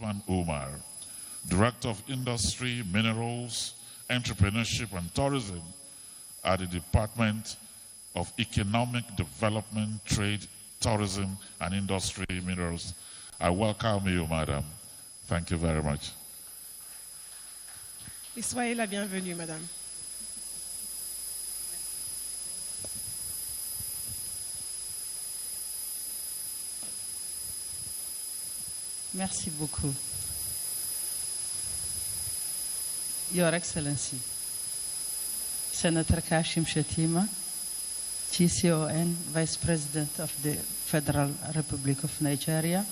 Usman Umar, Director of Industry, Minerals, Entrepreneurship and Tourism at the Department of Economic Development, Trade, Tourism and Industry Minerals. I welcome you, Madam. Thank you very much. Et soyez la bienvenue, Madame. Merci beaucoup. Your Excellency, Senator Kashim Shettima, GCON, Vice President of the Federal Republic of Nigeria,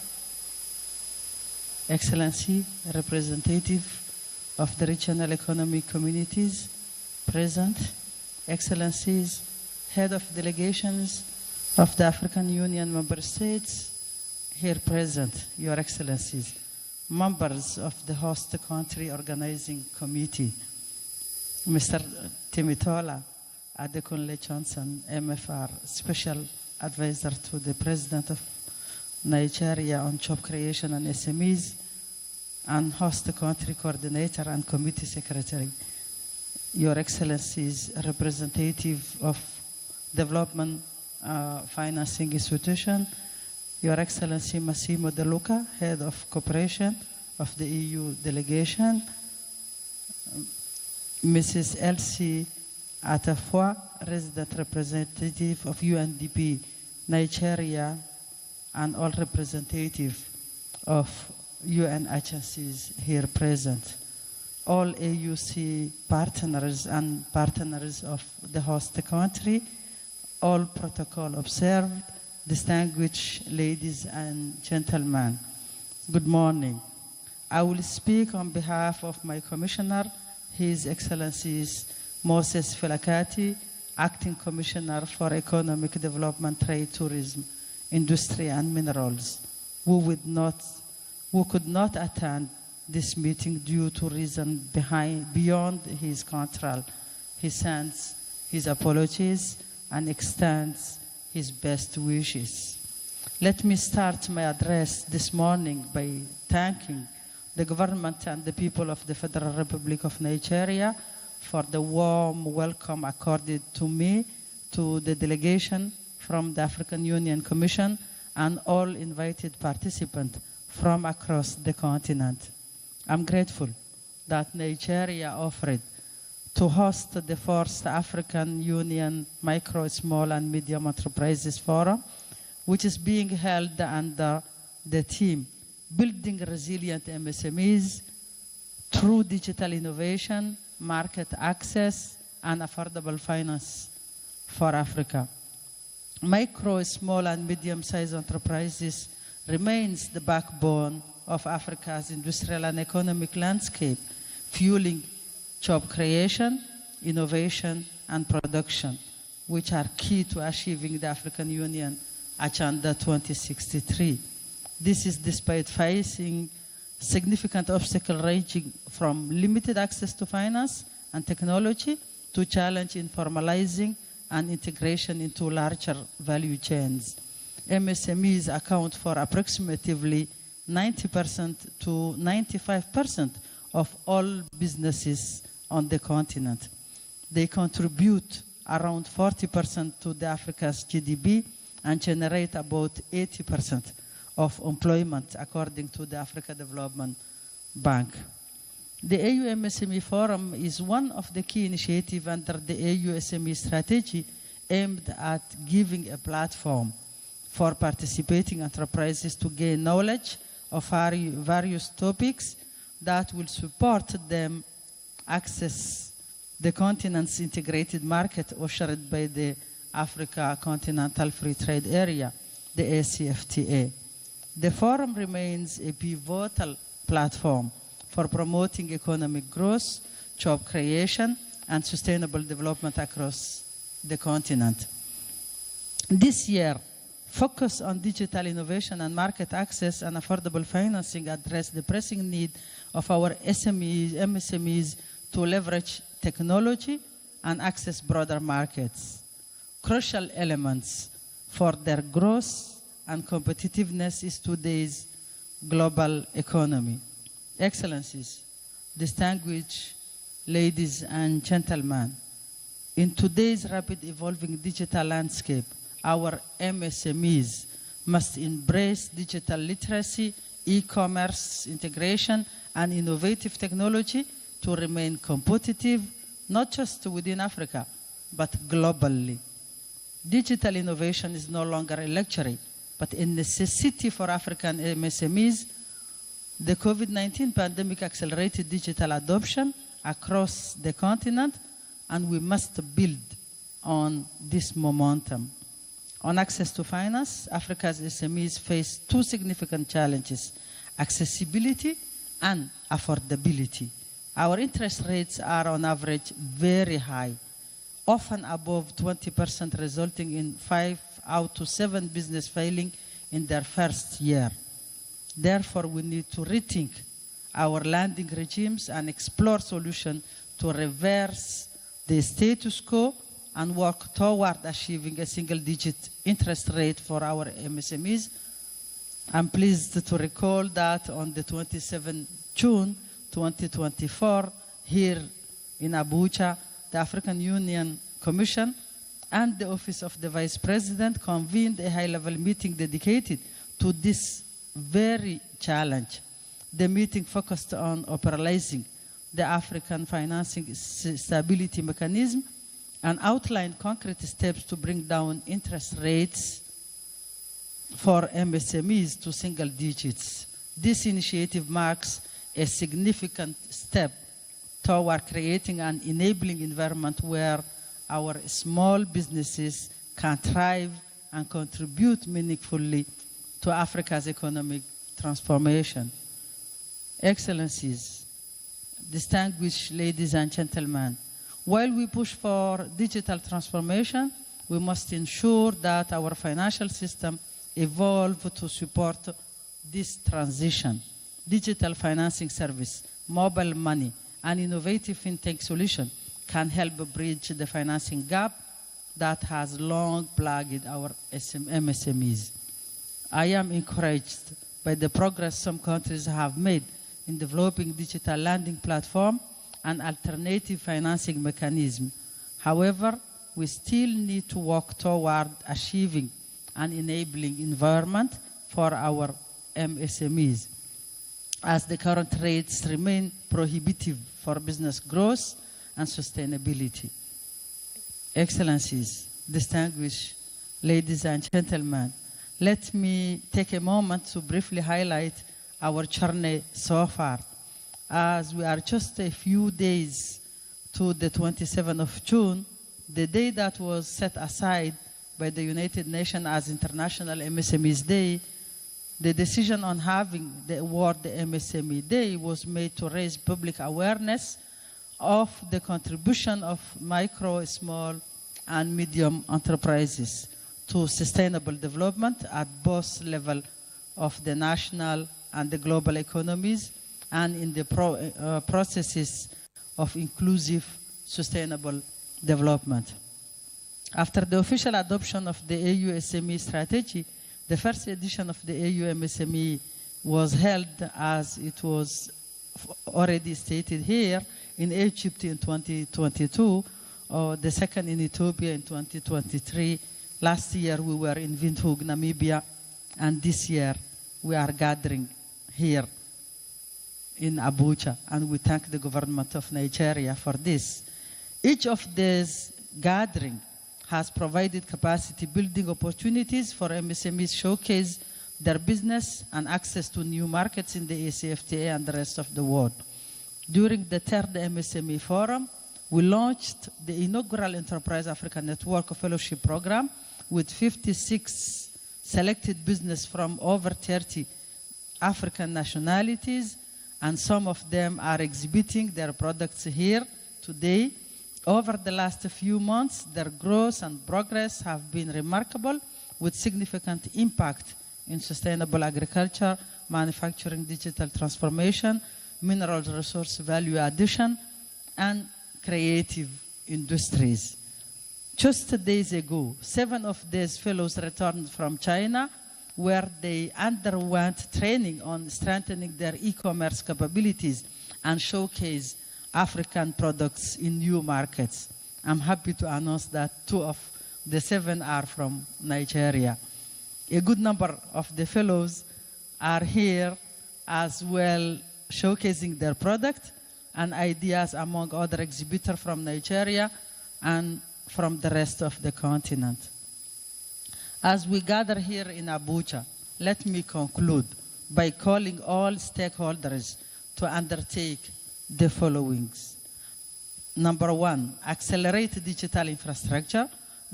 Excellency, Representative of the Regional Economic Communities present, Excellencies, Head of Delegations of the African Union Member States, here present, Your Excellencies, members of the host country organizing committee, Mr. Timitola Adekunle Johnson, MFR, Special Advisor to the President of Nigeria on Job Creation and SMEs, and host country coordinator and committee secretary, Your Excellencies, representative of Development Financing Institution, Your Excellency Massimo De Luca, Head of Cooperation of the EU delegation, Mrs. Elsie Atafwa, Resident Representative of UNDP Nigeria, and all representatives of UN agencies here present, all AUC partners and partners of the host country, all protocol observed, distinguished ladies and gentlemen, good morning. I will speak on behalf of my Commissioner, His Excellencies Moses Felakati, Acting Commissioner for Economic Development, Trade, Tourism, Industry and Minerals, who could not attend this meeting due to reasons beyond his control. He sends his apologies and extends his best wishes. Let me start my address this morning by thanking the government and the people of the Federal Republic of Nigeria for the warm welcome accorded to me, to the delegation from the African Union Commission, and all invited participants from across the continent. I'm grateful that Nigeria offered to host the first African Union Micro, Small and Medium Enterprises Forum, which is being held under the theme Building Resilient MSMEs through Digital Innovation, Market Access, and Affordable Finance for Africa. Micro, small and medium-sized enterprises remains the backbone of Africa's industrial and economic landscape, fueling job creation, innovation, and production, which are key to achieving the African Union Agenda 2063. This is despite facing significant obstacles ranging from limited access to finance and technology to challenge in formalizing and integration into larger value chains. MSMEs account for approximately 90% to 95% of all businesses on the continent. They contribute around 40% to the Africa's GDP and generate about 80% of employment, according to the Africa Development Bank. The AU MSME Forum is one of the key initiatives under the AU SME strategy aimed at giving a platform for participating enterprises to gain knowledge of various topics that will support them access the continent's integrated market ushered by the Africa Continental Free Trade Area, the ACFTA. The forum remains a pivotal platform for promoting economic growth, job creation, and sustainable development across the continent. This year, focus on digital innovation and market access and affordable financing address the pressing need of our MSMEs to leverage technology and access broader markets. Crucial elements for their growth and competitiveness is today's global economy. Excellencies, distinguished ladies and gentlemen, in today's rapid evolving digital landscape, our MSMEs must embrace digital literacy, e-commerce integration, and innovative technology to remain competitive, not just within Africa, but globally. Digital innovation is no longer a luxury, but a necessity for African MSMEs. The COVID-19 pandemic accelerated digital adoption across the continent, and we must build on this momentum. On access to finance, Africa's SMEs face two significant challenges: accessibility and affordability. Our interest rates are on average very high, often above 20%, resulting in 5 out of 7 business failing in their first year. Therefore, we need to rethink our lending regimes and explore solutions to reverse the status quo and work toward achieving a single-digit interest rate for our MSMEs. I'm pleased to recall that on the 27th June 2024, here in Abuja, the African Union Commission and the Office of the Vice President convened a high-level meeting dedicated to this very challenge. The meeting focused on operationalizing the African Financing Stability Mechanism and outlined concrete steps to bring down interest rates for MSMEs to single digits. This initiative marks a significant step toward creating an enabling environment where our small businesses can thrive and contribute meaningfully to Africa's economic transformation. Excellencies, distinguished ladies and gentlemen, while we push for digital transformation, we must ensure that our financial system evolves to support this transition. Digital financing service, mobile money, and innovative fintech solution can help bridge the financing gap that has long plagued our MSMEs. I am encouraged by the progress some countries have made in developing digital lending platform and alternative financing mechanism. However, we still need to work toward achieving an enabling environment for our MSMEs, as the current rates remain prohibitive for business growth and sustainability. Excellencies, distinguished ladies and gentlemen, let me take a moment to briefly highlight our journey so far, as we are just a few days to the 27th of June, the day that was set aside by the United Nations as International MSMEs Day. The decision on having the award the MSME Day was made to raise public awareness of the contribution of micro, small, and medium enterprises to sustainable development at both levels of the national and the global economies, and in the processes of inclusive, sustainable development. After the official adoption of the AU SME strategy, the first edition of the AU MSME was held, as it was already stated here, in Egypt in 2022, the second in Ethiopia in 2023. Last year we were in Windhoek, Namibia, and this year we are gathering here in Abuja, and we thank the government of Nigeria for this. Each of these gatherings has provided capacity building opportunities for MSMEs showcase their business and access to new markets in the ACFTA and the rest of the world. During the third MSME Forum, we launched the inaugural Enterprise Africa Network Fellowship Program with 56 selected business from over 30 African nationalities, and some of them are exhibiting their products here today. Over the last few months, their growth and progress have been remarkable, with significant impact in sustainable agriculture, manufacturing, digital transformation, mineral resource value addition, and creative industries. Just days ago, 7 of these fellows returned from China where they underwent training on strengthening their e-commerce capabilities and showcase African products in new markets. I'm happy to announce that 2 of the 7 are from Nigeria. A good number of the fellows are here as well, showcasing their product and ideas among other exhibitors from Nigeria and from the rest of the continent. As we gather here in Abuja, let me conclude by calling all stakeholders to undertake the followings. Number 1, accelerate digital infrastructure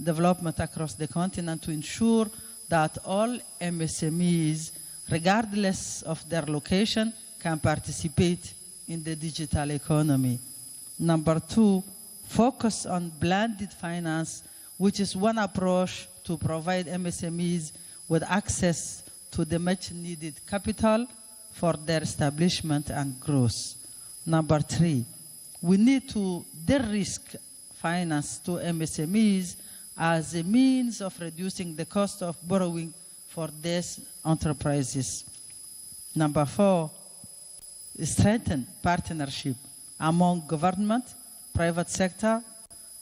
development across the continent to ensure that all MSMEs, regardless of their location, can participate in the digital economy. Number 2, focus on blended finance, which is one approach to provide MSMEs with access to the much needed capital for their establishment and growth. Number 3, we need to de-risk finance to MSMEs as a means of reducing the cost of borrowing for these enterprises. Number 4, strengthen partnership among government, private sector,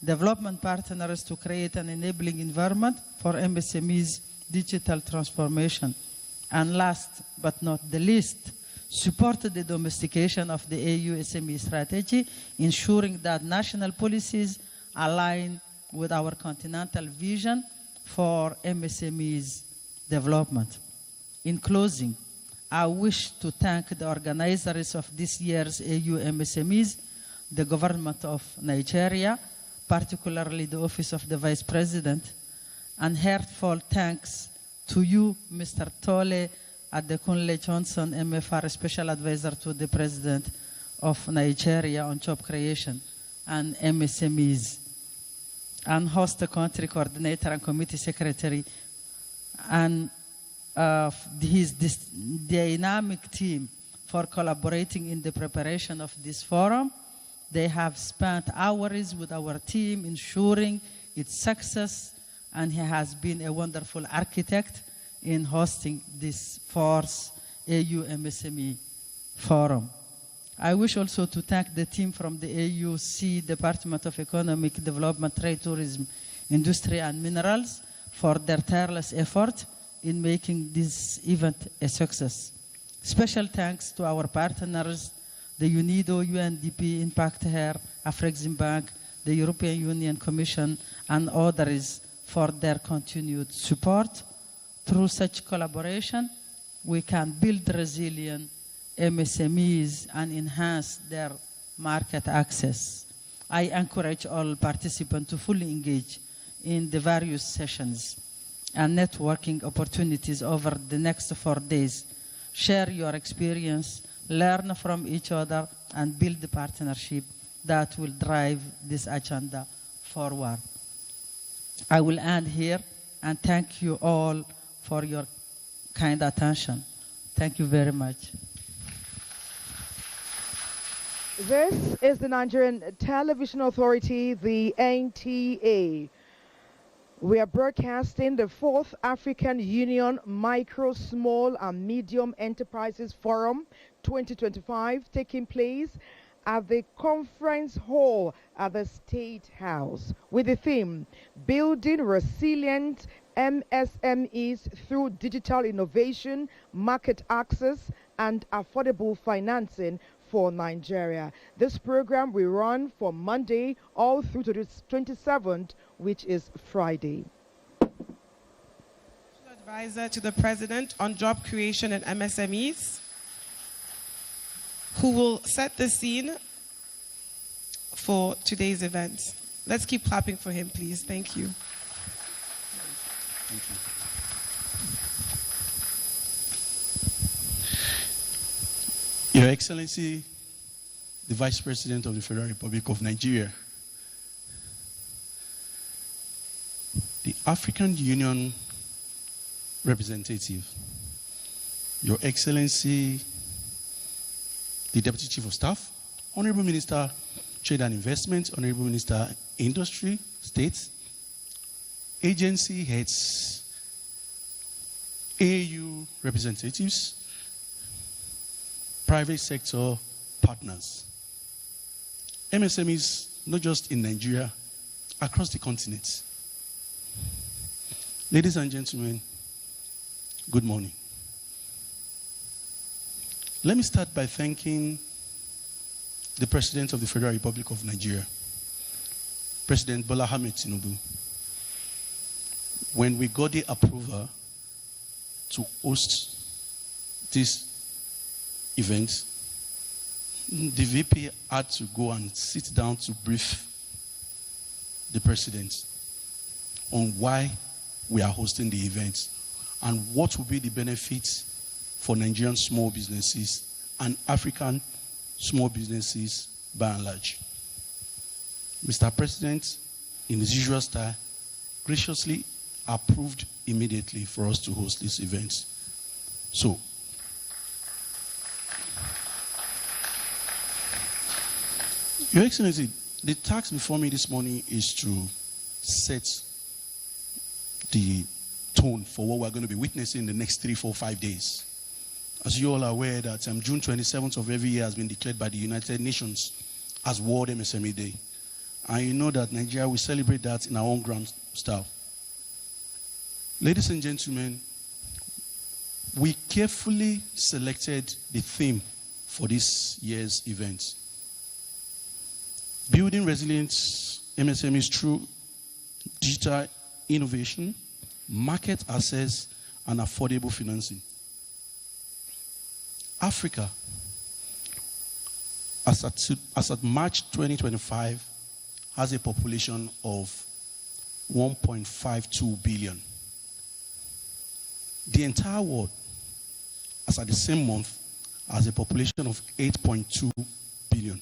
development partners to create an enabling environment for MSMEs' digital transformation. And last but not the least, support the domestication of the AU SME strategy, ensuring that national policies align with our continental vision for MSMEs development. In closing, I wish to thank the organizers of this year's AU MSMEs, the government of Nigeria, particularly the Office of the Vice President, and heartfelt thanks to you, Mr. Tole Adekunle Johnson, MFR Special Advisor to the President of Nigeria on Job Creation and MSMEs, and host country coordinator and committee secretary, and his dynamic team for collaborating in the preparation of this forum. They have spent hours with our team ensuring its success, and he has been a wonderful architect in hosting this 4th AU MSME forum. I wish also to thank the team from the AUC Department of Economic Development, Trade, Tourism, Industry and Minerals for their tireless effort in making this event a success. Special thanks to our partners, the UNIDO, UNDP, Impact Hair, Afrexim Bank, the European Union Commission, and others for their continued support. Through such collaboration, we can build resilient MSMEs and enhance their market access. I encourage all participants to fully engage in the various sessions and networking opportunities over the next 4 days. Share your experience, learn from each other, and build the partnership that will drive this agenda forward. I will end here and thank you all for your kind attention. Thank you very much. This is the Nigerian Television Authority, the NTA. We are broadcasting the 4th African Union Micro, Small and Medium Enterprises Forum 2025, taking place at the Conference Hall at the State House with the theme, Building Resilient MSMEs through Digital Innovation, Market Access and Affordable Financing for Nigeria. This program will run from Monday all through to the 27th, which is Friday. Advisor to the President on Job Creation and MSMEs, who will set the scene for today's event. Let's keep clapping for him, please. Thank you. Thank you. Your Excellency, the Vice President of the Federal Republic of Nigeria, the African Union representative, Your Excellency, the Deputy Chief of Staff, Honorable Minister, Trade and Investment, Honorable Minister, Industry, States, agency heads, AU representatives, private sector partners, MSMEs, not just in Nigeria, across the continent. Ladies and gentlemen, good morning. Let me start by thanking the President of the Federal Republic of Nigeria, President Bola Ahmed Tinubu. When we got the approval to host this event, the VP had to go and sit down to brief the President on why we are hosting the event and what will be the benefits for Nigerian small businesses and African small businesses by and large. Mr. President, in his usual style, graciously approved immediately for us to host this event. So, Your Excellency, the task before me this morning is to set the tone for what we're going to be witnessing in the next 3, 4, 5 days. As you all are aware that June 27th of every year has been declared by the United Nations as World MSME Day. And you know that Nigeria will celebrate that in our own grand style. Ladies and gentlemen, we carefully selected the theme for this year's event. Building resilient MSMEs through digital innovation, market access, and affordable financing. Africa, as at March 2025, has a population of 1.52 billion. The entire world, as at the same month, has a population of 8.2 billion.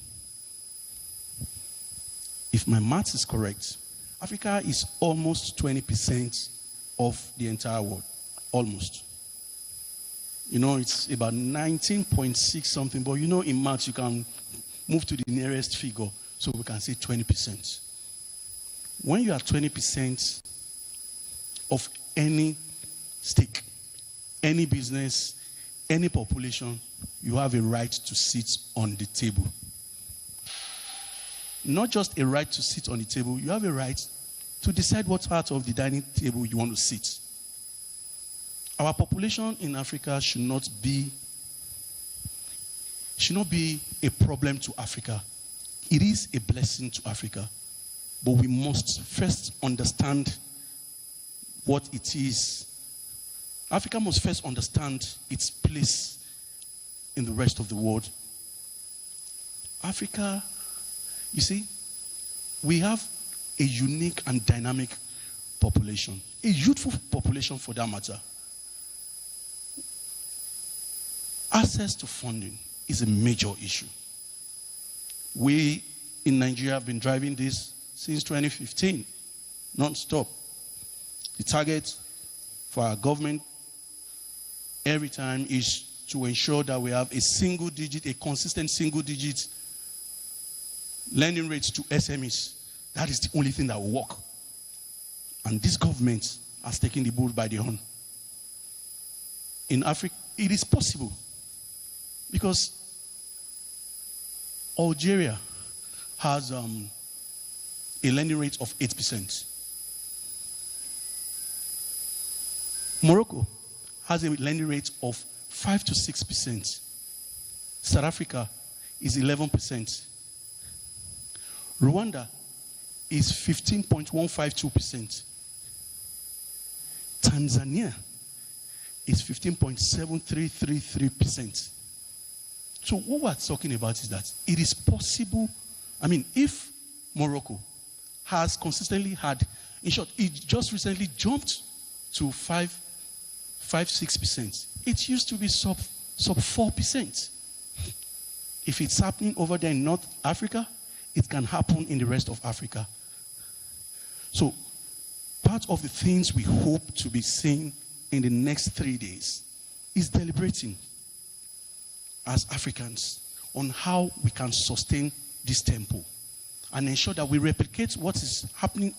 If my math is correct, Africa is almost 20% of the entire world. Almost. You know, it's about 19.6 something, but you know in maths you can move to the nearest figure, so we can say 20%. When you are 20% of any stake, any business, any population, you have a right to sit on the table. Not just a right to sit on the table, you have a right to decide what part of the dining table you want to sit. Our population in Africa should not be a problem to Africa. It is a blessing to Africa. But we must first understand what it is. Africa must first understand its place in the rest of the world. Africa, you see, we have a unique and dynamic population, a youthful population for that matter. Access to funding is a major issue. We in Nigeria have been driving this since 2015, non-stop. The target for our government every time is to ensure that we have a consistent single-digit lending rates to SMEs. That is the only thing that will work. And this government has taken the bull by the horn. In Africa, it is possible. Because Algeria has a lending rate of 8%. Morocco has a lending rate of 5 to 6%. South Africa is 11%. Rwanda is 15.152%. Tanzania is 15.7333%. So what we're talking about is that it is possible. I mean, if Morocco has consistently had, in short, it just recently jumped to 6%. It used to be sub 4%. If it's happening over there in North Africa, it can happen in the rest of Africa. So part of the things we hope to be seeing in the next 3 days is deliberating as Africans on how we can sustain this tempo and ensure that we replicate what is happening,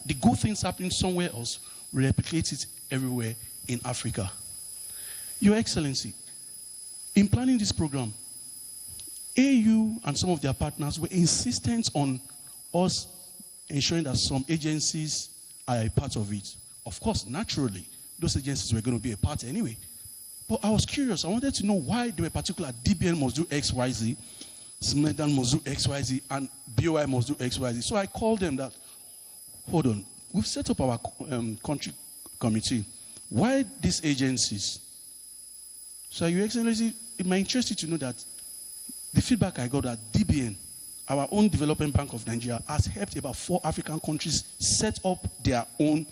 the good things happening somewhere else, we replicate it everywhere in Africa. Your Excellency, in planning this program, AU and some of their partners were insistent on us ensuring that some agencies are a part of it. Of course, naturally, those agencies were going to be a part anyway. But I was curious. I wanted to know why they were particular. DBN must do XYZ, SMEDAN must do XYZ, and BOI must do XYZ. So I called them that, hold on, we've set up our country committee. Why these agencies? So, Your Excellency, it might interest you to know that the feedback I got that DBN, our own Development Bank of Nigeria, has helped about 4 African countries set up their own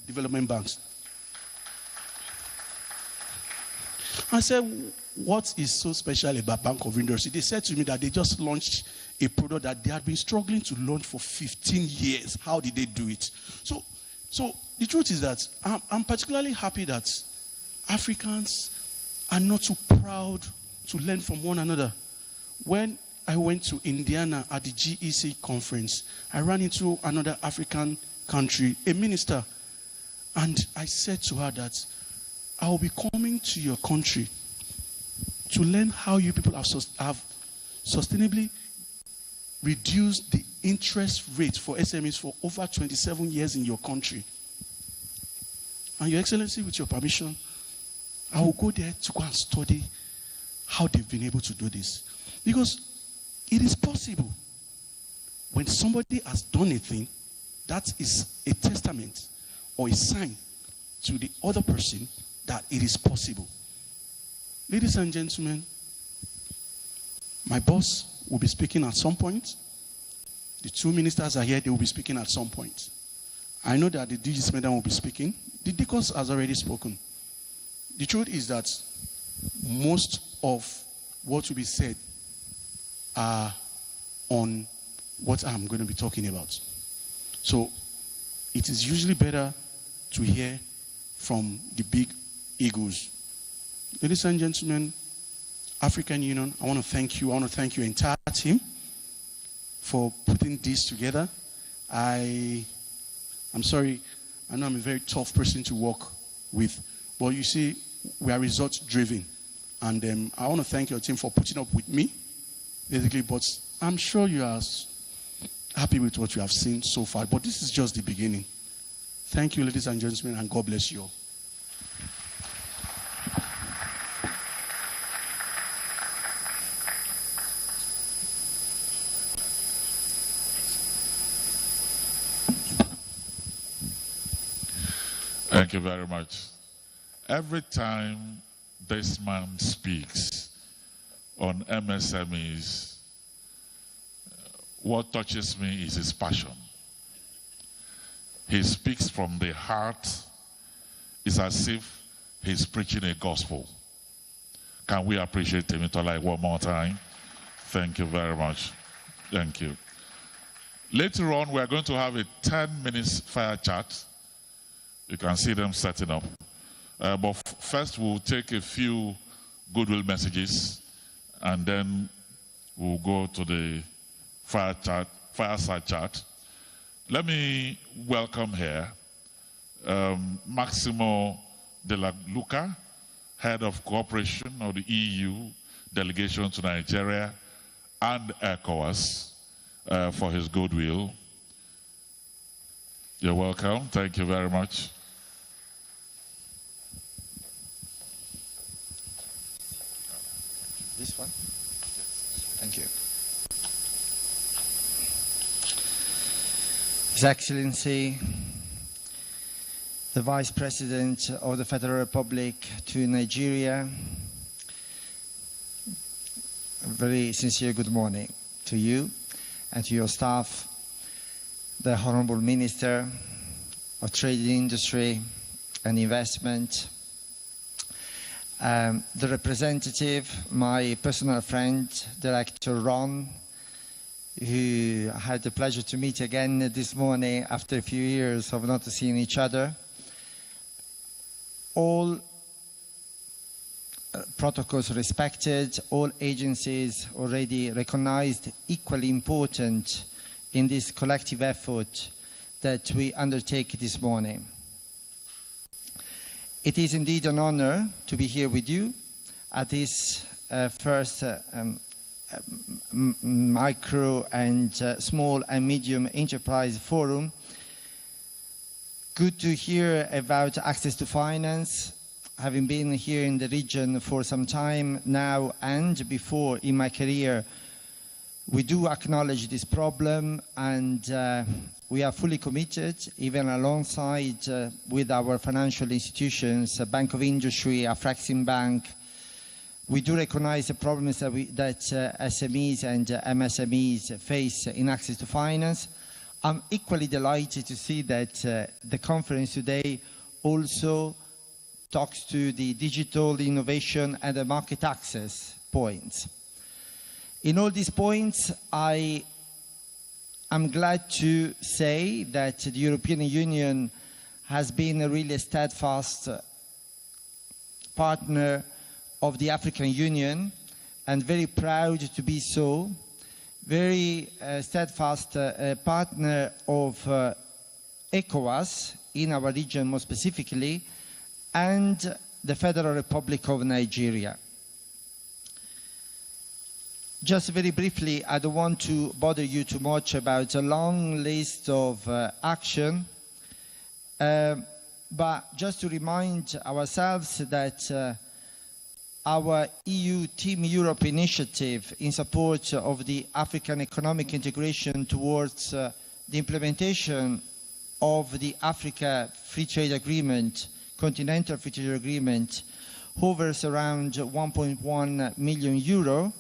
development banks. I said, what is so special about Bank of Industry? They said to me that they just launched a product that they had been struggling to launch for 15 years. How did they do it? So the truth is that I'm particularly happy that Africans are not too proud to learn from one another. When I went to Indiana at the GEC conference, I ran into another African country, a minister, and I said to her that I will be coming to your country to learn how you people have sustainably reduced the interest rate for SMEs for over 27 years in your country. And Your Excellency, with your permission, I will go there to go and study how they've been able to do this. Because it is possible. When somebody has done a thing, that is a testament or a sign to the other person that it is possible. Ladies and gentlemen, my boss will be speaking at some point. The 2 ministers are here, they will be speaking at some point. I know that the DG Smedan will be speaking. The Deacons has already spoken. The truth is that most of what will be said are on what I'm going to be talking about. So it is usually better to hear from the big egos. Ladies and gentlemen, African Union, I want to thank you. I want to thank your entire team for putting this together. I'm sorry, I know I'm a very tough person to work with, but you see, we are results driven. And I want to thank your team for putting up with me, basically, but I'm sure you are happy with what you have seen so far, but this is just the beginning. Thank you, ladies and gentlemen, and God bless you all. Thank you very much. Every time this man speaks on MSMEs, what touches me is his passion. He speaks from the heart. It's as if he's preaching a gospel. Can we appreciate Temitola one more time? Thank you very much. Thank you. Later on, we're going to have a 10-minute fire chat. You can see them setting up. But first, we'll take a few goodwill messages, and then we'll go to the fireside chat. Let me welcome here Maximo de la Luca, Head of Cooperation of the EU Delegation to Nigeria and ECOWAS, for his goodwill. You're welcome. Thank you very much. This one? Thank you. His Excellency, the Vice President of the Federal Republic to Nigeria, a very sincere good morning to you and to your staff, the Honorable Minister of Trade and Industry and Investment, the representative, my personal friend, Director Ron, who I had the pleasure to meet again this morning after a few years of not seeing each other. All protocols respected, all agencies already recognized, equally important in this collective effort that we undertake this morning. It is indeed an honor to be here with you at this first micro and small and medium enterprise forum. Good to hear about access to finance. Having been here in the region for some time now and before in my career, we do acknowledge this problem, and we are fully committed, even alongside with our financial institutions, Bank of Industry, Afrexim Bank. We do recognize the problems that SMEs and MSMEs face in access to finance. I'm equally delighted to see that the conference today also talks to the digital innovation and the market access points. In all these points, I am glad to say that the European Union has been a really steadfast partner of the African Union, and very proud to be so. Very steadfast partner of ECOWAS in our region more specifically, and the Federal Republic of Nigeria. Just very briefly, I don't want to bother you too much about a long list of action, but just to remind ourselves that our EU Team Europe initiative in support of the African economic integration towards the implementation of the Africa Free Trade Agreement, Continental Free Trade Agreement, hovers around 1.1 million euro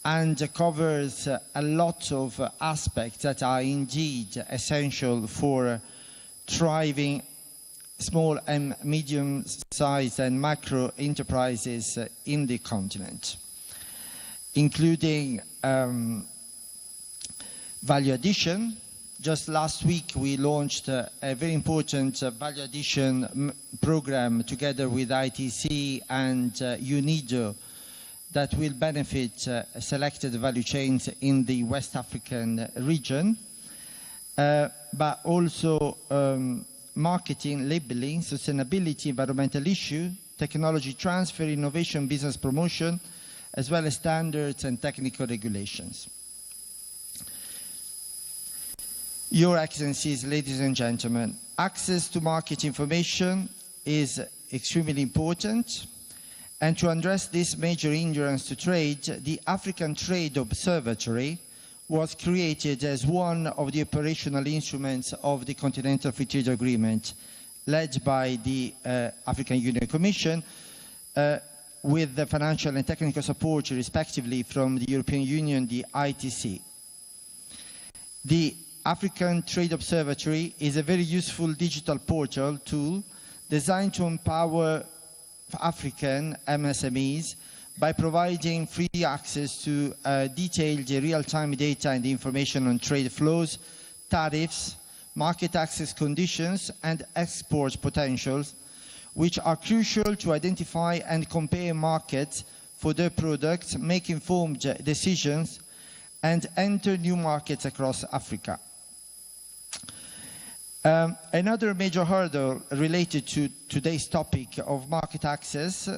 and covers a lot of aspects that are indeed essential for thriving small and medium-sized and macro enterprises in the continent, including value addition. Just last week we launched a very important value addition program together with ITC and UNIDO that will benefit selected value chains in the West African region, but also marketing, labeling, sustainability, environmental issue, technology transfer, innovation, business promotion, as well as standards and technical regulations. Your Excellencies, ladies and gentlemen, access to market information is extremely important, and to address this major hindrance to trade, the African Trade Observatory was created as one of the operational instruments of the Continental Free Trade Agreement, led by the African Union Commission, with the financial and technical support, respectively, from the European Union, the ITC. The African Trade Observatory is a very useful digital portal tool designed to empower African MSMEs by providing free access to detailed real-time data and information on trade flows, tariffs, market access conditions, and export potentials, which are crucial to identify and compare markets for their products, make informed decisions, and enter new markets across Africa. Another major hurdle related to today's topic of market access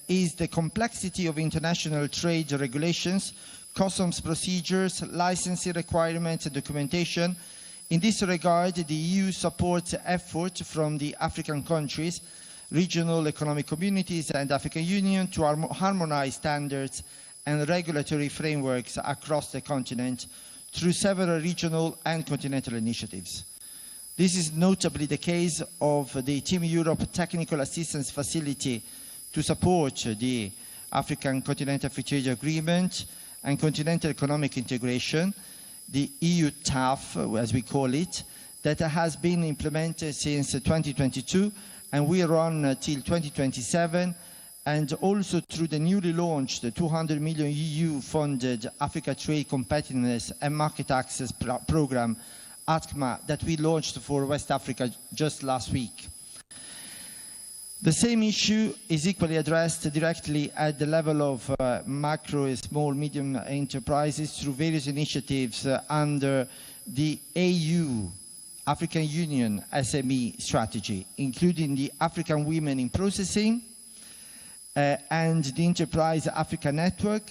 is the complexity of international trade regulations, customs procedures, licensing requirements, and documentation. In this regard, the EU supports efforts from the African countries, regional economic communities, and African Union to harmonize standards and regulatory frameworks across the continent through several regional and continental initiatives. This is notably the case of the Team Europe Technical Assistance Facility to support the African Continental Free Trade Agreement and Continental Economic Integration, the EU TAF, as we call it, that has been implemented since 2022 and will run till 2027, and also through the newly launched 200 million EU-funded Africa Trade Competitiveness and Market Access Programme, ATCMA, that we launched for West Africa just last week. The same issue is equally addressed directly at the level of macro, small, medium enterprises through various initiatives under the AU African Union SME strategy, including the African Women in Processing and the Enterprise Africa Network.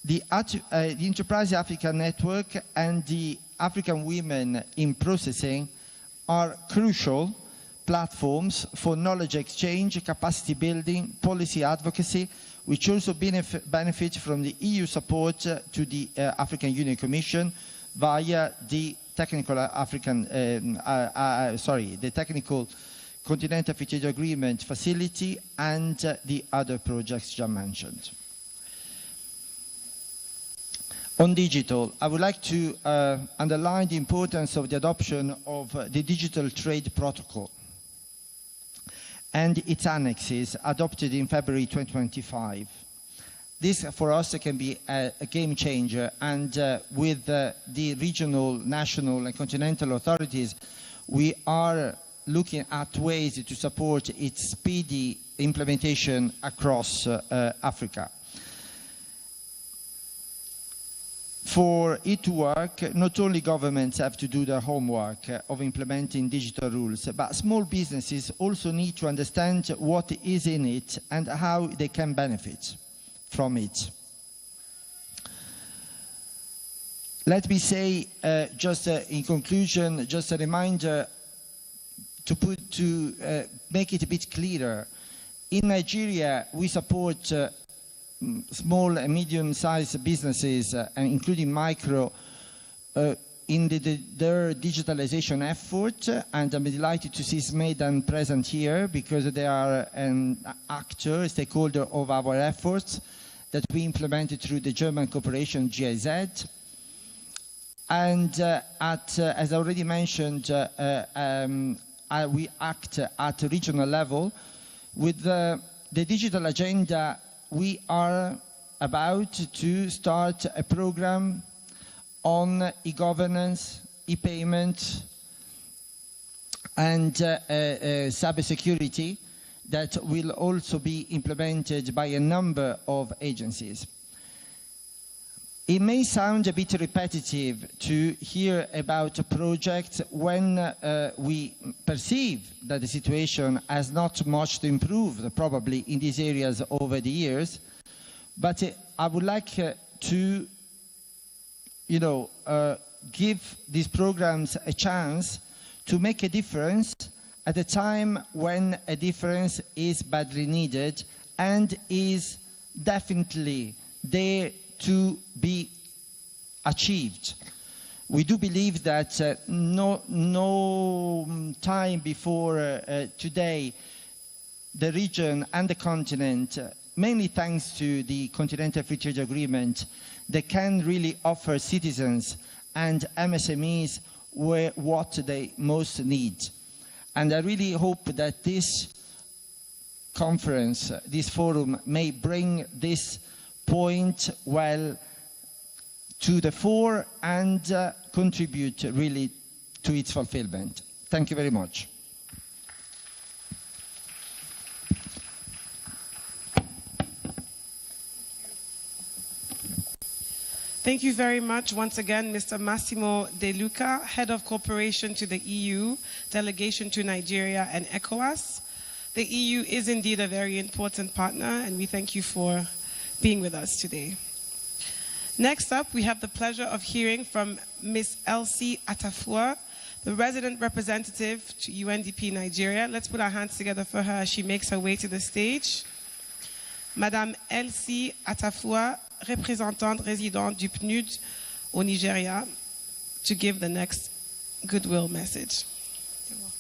The Enterprise Africa Network and the African Women in Processing are crucial platforms for knowledge exchange, capacity building, policy advocacy, which also benefit from the EU support to the African Union Commission via the technical the technical Continental Free Trade Agreement facility and the other projects just mentioned. On digital, I would like to underline the importance of the adoption of the Digital Trade Protocol and its annexes adopted in February 2025. This, for us, can be a game changer, and with the regional, national, and continental authorities, we are looking at ways to support its speedy implementation across Africa. For it to work, not only governments have to do their homework of implementing digital rules, but small businesses also need to understand what is in it and how they can benefit from it. Let me say, just in conclusion, just a reminder to make it a bit clearer. In Nigeria, we support small and medium-sized businesses, including micro, in their digitalization effort, and I'm delighted to see SMEDAN present here because they are an actor, a stakeholder of our efforts that we implemented through the German cooperation GIZ. And as I already mentioned, we act at a regional level. With the digital agenda, we are about to start a program on e-governance, e-payment, and cybersecurity that will also be implemented by a number of agencies. It may sound a bit repetitive to hear about a project when we perceive that the situation has not much to improve, probably in these areas over the years. But I would like to, give these programs a chance to make a difference at a time when a difference is badly needed and is definitely there to be achieved. We do believe that no time before today, the region and the continent, mainly thanks to the Continental Free Trade Agreement, they can really offer citizens and MSMEs what they most need. And I really hope that this conference, this forum, may bring this point well to the fore and contribute really to its fulfillment. Thank you very much. Thank you very much once again, Mr. Massimo De Luca, Head of Cooperation to the EU, Delegation to Nigeria and ECOWAS. The EU is indeed a very important partner, and we thank you for being with us today. Next up, we have the pleasure of hearing from Ms. Elsie Atafua, the resident representative to UNDP Nigeria. Let's put our hands together for her as she makes her way to the stage. Madame Elsie Atafua, représentante résidente du PNUD au Nigeria, to give the next goodwill message. You're welcome.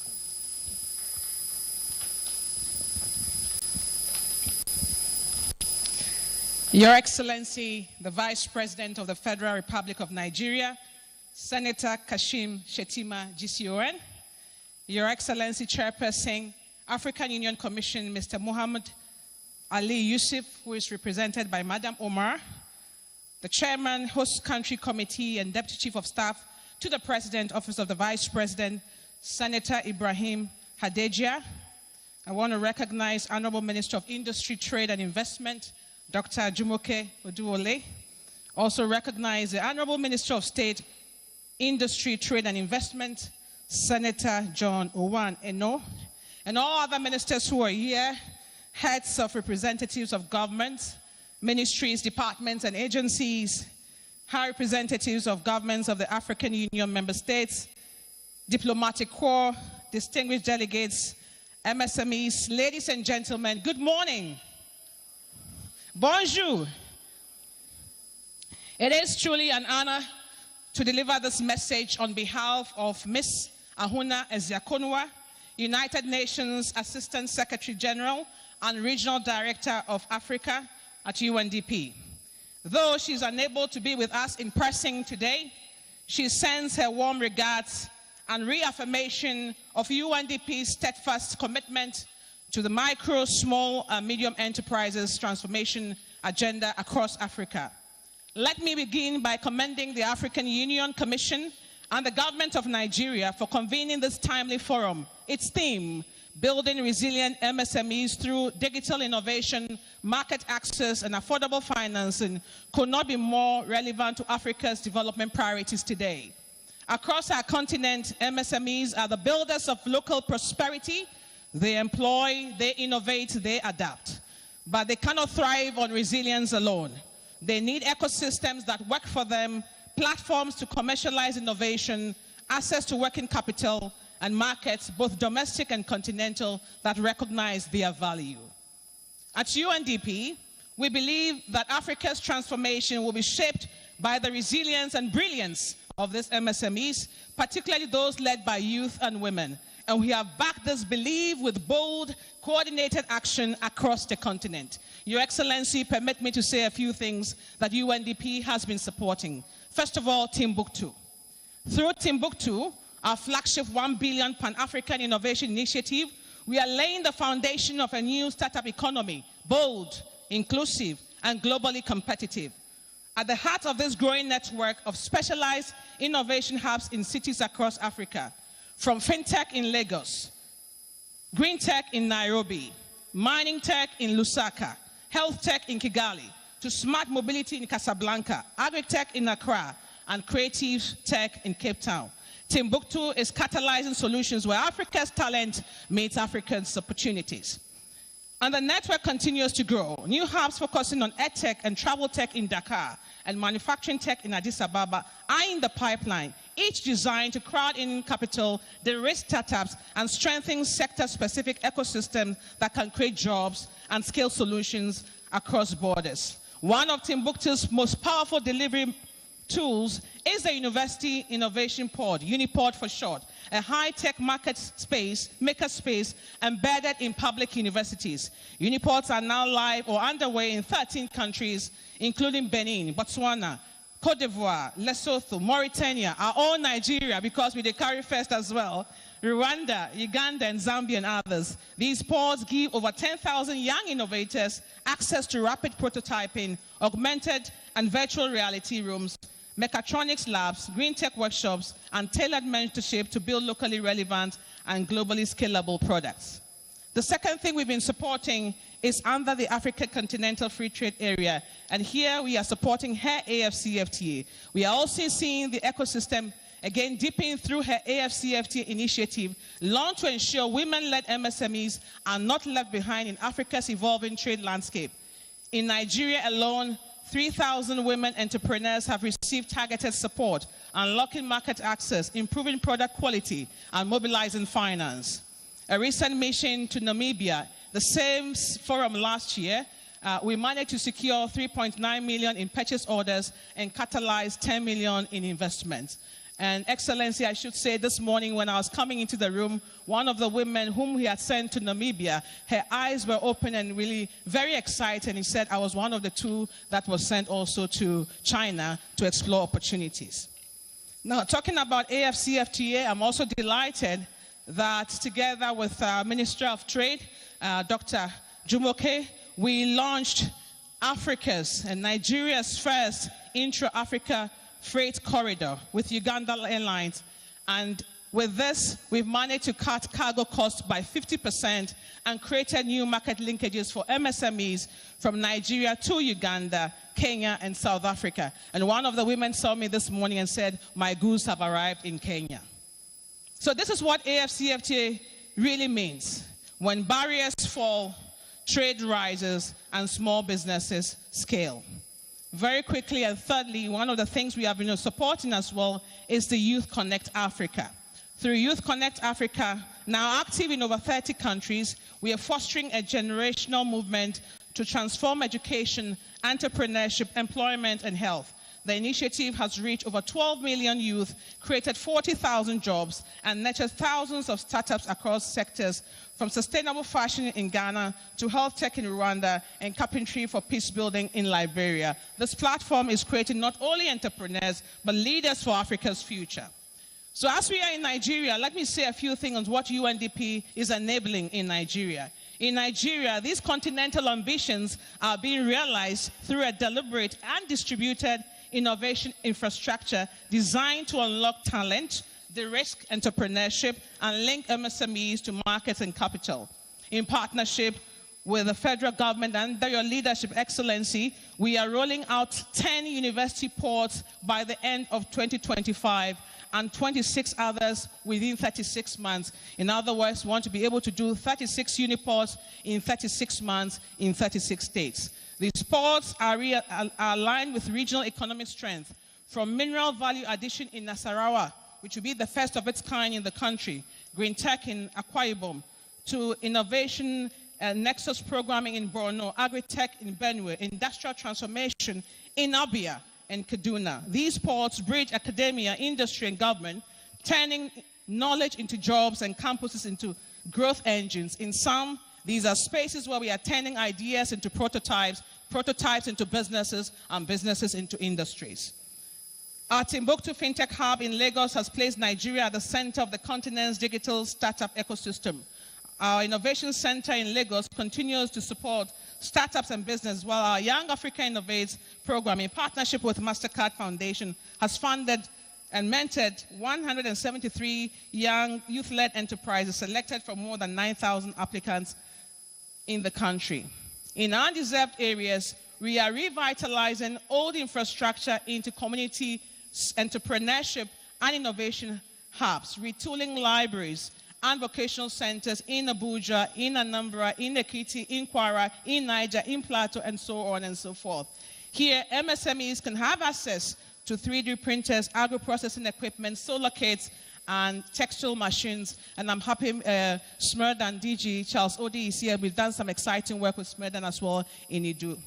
Your Excellency, the Vice President of the Federal Republic of Nigeria, Senator Kashim Shettima GCON, Your Excellency Chairperson, African Union Commission, Mr. Mohammed Ali Yusuf, who is represented by Madam Omar, the Chairman, Host Country Committee, and Deputy Chief of Staff to the President, Office of the Vice President, Senator Ibrahim Hadejia. I want to recognize Honorable Minister of Industry, Trade and Investment, Dr. Jumoke Oduole. Also recognize the Honorable Minister of State, Industry, Trade and Investment, Senator John Owan Eno, and all other ministers who are here, heads of representatives of government, ministries, departments, and agencies, high representatives of governments of the African Union member states, diplomatic corps, distinguished delegates, MSMEs, ladies and gentlemen, good morning. Bonjour. It is truly an honor to deliver this message on behalf of Ms. Ahuna Eziakonwa, United Nations Assistant Secretary General and Regional Director of Africa at UNDP. Though she's unable to be with us in person today, she sends her warm regards and reaffirmation of UNDP's steadfast commitment to the micro, small, and medium enterprises transformation agenda across Africa. Let me begin by commending the African Union Commission and the government of Nigeria for convening this timely forum. Its theme, Building Resilient MSMEs Through Digital Innovation, Market Access, and Affordable Financing, could not be more relevant to Africa's development priorities today. Across our continent, MSMEs are the builders of local prosperity. They employ, they innovate, they adapt. But they cannot thrive on resilience alone. They need ecosystems that work for them, platforms to commercialize innovation, access to working capital, and markets, both domestic and continental, that recognize their value. At UNDP, we believe that Africa's transformation will be shaped by the resilience and brilliance of these MSMEs, particularly those led by youth and women. And we have backed this belief with bold, coordinated action across the continent. Your Excellency, permit me to say a few things that UNDP has been supporting. First of all, Timbuktu. Through Timbuktu, our flagship 1 billion Pan-African Innovation Initiative, we are laying the foundation of a new startup economy, bold, inclusive, and globally competitive. At the heart of this growing network of specialized innovation hubs in cities across Africa, from fintech in Lagos, green tech in Nairobi, mining tech in Lusaka, health tech in Kigali, to smart mobility in Casablanca, agri-tech in Accra, and creative tech in Cape Town. Timbuktu is catalyzing solutions where Africa's talent meets Africa's opportunities. And the network continues to grow. New hubs focusing on edtech and travel tech in Dakar and manufacturing tech in Addis Ababa are in the pipeline, each designed to crowd in capital, de-risk startups, and strengthen sector-specific ecosystems that can create jobs and scale solutions across borders. One of Timbuktu's most powerful delivery tools is the University Innovation Pod, Unipod for short, a high-tech market space, maker space embedded in public universities. Unipods are now live or underway in 13 countries, including Benin, Botswana, Cote d'Ivoire, Lesotho, Mauritania, our own Nigeria, because we carry first as well, Rwanda, Uganda, and Zambia, and others. These pods give over 10,000 young innovators access to rapid prototyping, augmented and virtual reality rooms, mechatronics labs, green tech workshops, and tailored mentorship to build locally relevant and globally scalable products. The second thing we've been supporting is under the Africa Continental Free Trade Area, and here we are supporting her AFCFTA. We are also seeing the ecosystem again deepening through her AFCFTA initiative, launched to ensure women-led MSMEs are not left behind in Africa's evolving trade landscape. In Nigeria alone, 3,000 women entrepreneurs have received targeted support, unlocking market access, improving product quality, and mobilizing finance. A recent mission to Namibia, the same forum last year, we managed to secure 3.9 million in purchase orders and catalyze 10 million in investments. And Excellency, I should say this morning when I was coming into the room, one of the women whom we had sent to Namibia, her eyes were open and really very excited. He said I was one of the two that was sent also to China to explore opportunities. Now, talking about AFCFTA, I'm also delighted that together with Minister of Trade, Dr. Jumoke, we launched Africa's and Nigeria's first intra-Africa freight corridor with Uganda Airlines. And with this, we've managed to cut cargo costs by 50% and created new market linkages for MSMEs from Nigeria to Uganda, Kenya, and South Africa. And one of the women saw me this morning and said, my goods have arrived in Kenya. So this is what AFCFTA really means. When barriers fall, trade rises, and small businesses scale. Very quickly, and thirdly, one of the things we have been supporting as well is the Youth Connect Africa. Through Youth Connect Africa, now active in over 30 countries, we are fostering a generational movement to transform education, entrepreneurship, employment, and health. The initiative has reached over 12 million youth, created 40,000 jobs, and nurtured thousands of startups across sectors, from sustainable fashion in Ghana to health tech in Rwanda and carpentry for peace building in Liberia. This platform is creating not only entrepreneurs, but leaders for Africa's future. So as we are in Nigeria, let me say a few things on what UNDP is enabling in Nigeria. In Nigeria, these continental ambitions are being realized through a deliberate and distributed innovation infrastructure designed to unlock talent, de-risk entrepreneurship, and link MSMEs to markets and capital. In partnership with the federal government and under your leadership, Excellency, we are rolling out 10 university ports by the end of 2025 and 26 others within 36 months. In other words, we want to be able to do 36 uniports in 36 months in 36 states. These ports are aligned with regional economic strength, from mineral value addition in Nasarawa, which will be the first of its kind in the country, green tech in Akwa Ibom, to innovation nexus programming in Borno, agri-tech in Benue, industrial transformation in Abuja and Kaduna. These ports bridge academia, industry, and government, turning knowledge into jobs and campuses into growth engines. In some, these are spaces where we are turning ideas into prototypes, prototypes into businesses, and businesses into industries. Our Timbuktu FinTech Hub in Lagos has placed Nigeria at the center of the continent's digital startup ecosystem. Our Innovation Center in Lagos continues to support startups and business, while our Young Africa Innovates program, in partnership with MasterCard Foundation, has funded and mentored 173 young youth-led enterprises selected from more than 9,000 applicants in the country. In undeserved areas, we are revitalizing old infrastructure into community entrepreneurship and innovation hubs, retooling libraries and vocational centers in Abuja, in Anambra, in Ekiti, in Kwara, in Niger, in Plateau, and so on and so forth. Here, MSMEs can have access to 3D printers, agro-processing equipment, solar kits, and textile machines. And I'm happy Smurdan DG Charles Odi is here. We've done some exciting work with Smurdan as well in Idu.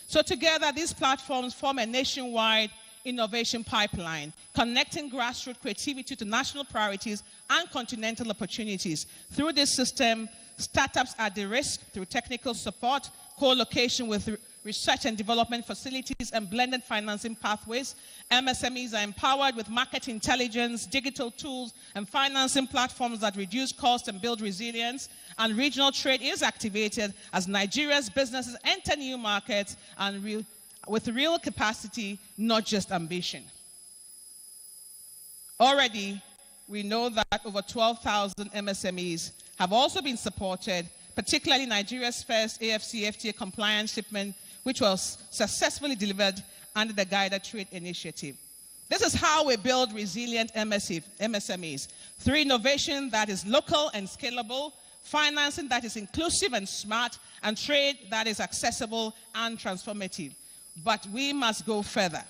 So together, these platforms form a nationwide innovation pipeline, connecting grassroots creativity to national priorities and continental opportunities. Through this system, startups are de-risked through technical support, co-location with research and development facilities, and blended financing pathways. MSMEs are empowered with market intelligence, digital tools, and financing platforms that reduce cost and build resilience. And regional trade is activated as Nigeria's businesses enter new markets and with real capacity, not just ambition. Already, we know that over 12,000 MSMEs have also been supported, particularly Nigeria's first AFCFTA compliance shipment, which was successfully delivered under the Guided Trade Initiative. This is how we build resilient MSMEs, through innovation that is local and scalable, financing that is inclusive and smart, and trade that is accessible and transformative. But we must go further.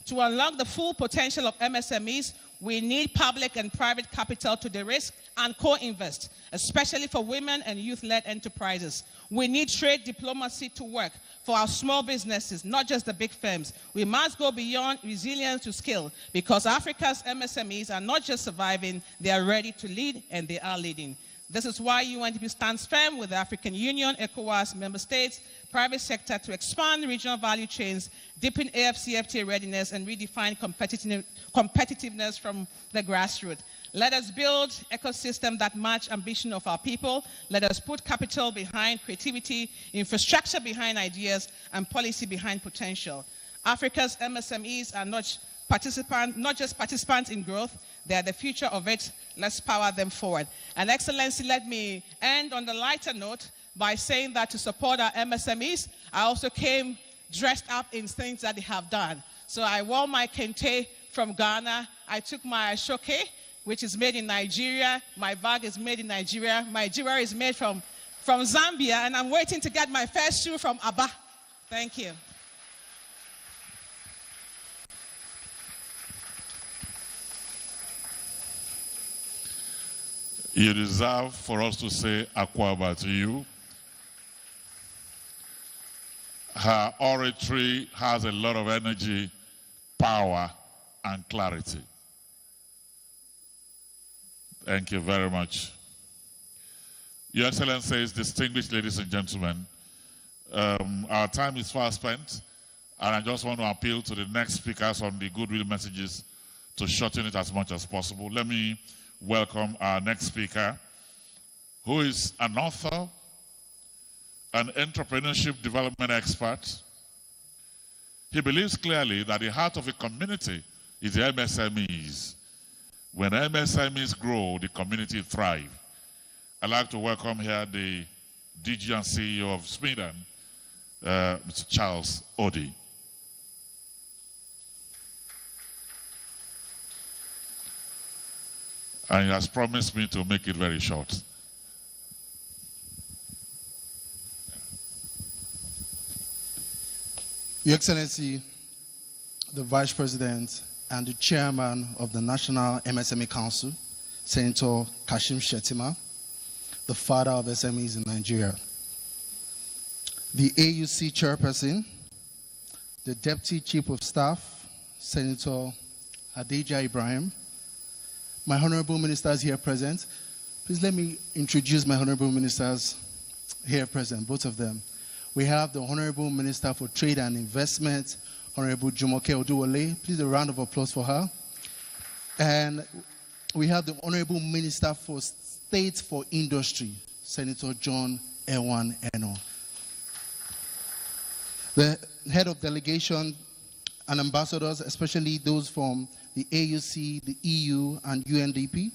To unlock the full potential of MSMEs, we need public and private capital to de-risk and co-invest, especially for women and youth-led enterprises. We need trade diplomacy to work for our small businesses, not just the big firms. We must go beyond resilience to scale, because Africa's MSMEs are not just surviving, they are ready to lead, and they are leading. This is why UNDP stands firm with the African Union, ECOWAS, member states, private sector to expand regional value chains, deepen AFCFTA readiness, and redefine competitiveness from the grassroots. Let us build ecosystems that match ambition of our people. Let us put capital behind creativity, infrastructure behind ideas, and policy behind potential. Africa's MSMEs are not just participants in growth, they are the future of it. Let's power them forward. And Excellency, let me end on the lighter note by saying that to support our MSMEs, I also came dressed up in things that they have done. So I wore my kente from Ghana, I took my ashoke, which is made in Nigeria. My bag is made in Nigeria. My jewelry is made from Zambia, and I'm waiting to get my first shoe from Aba. Thank you. You deserve for us to say Akwaba to you. Her oratory has a lot of energy, power, and clarity. Thank you very much. Your Excellencies, distinguished ladies and gentlemen, our time is far spent, and I just want to appeal to the next speakers on the goodwill messages to shorten it as much as possible. Let me welcome our next speaker, who is an author, an entrepreneurship development expert. He believes clearly that the heart of a community is the MSMEs. When MSMEs grow, the community thrives. I'd like to welcome here the DG and CEO of Sweden, Mr. Charles Odi. And he has promised me to make it very short. Your Excellency, the Vice President and the Chairman of the National MSME Council, Senator Kashim Shettima, the father of SMEs in Nigeria, the AUC Chairperson, the Deputy Chief of Staff, Senator Adija Ibrahim, my honorable ministers here present. Please let me introduce my honorable ministers here present, both of them. We have the Honorable Minister for Trade and Investment, Honorable Jumoke Oduwole. Please a round of applause for her. And we have the Honorable Minister for State for Industry, Senator John Ewan Eno. The head of delegation and ambassadors, especially those from the AUC, the EU, and UNDP.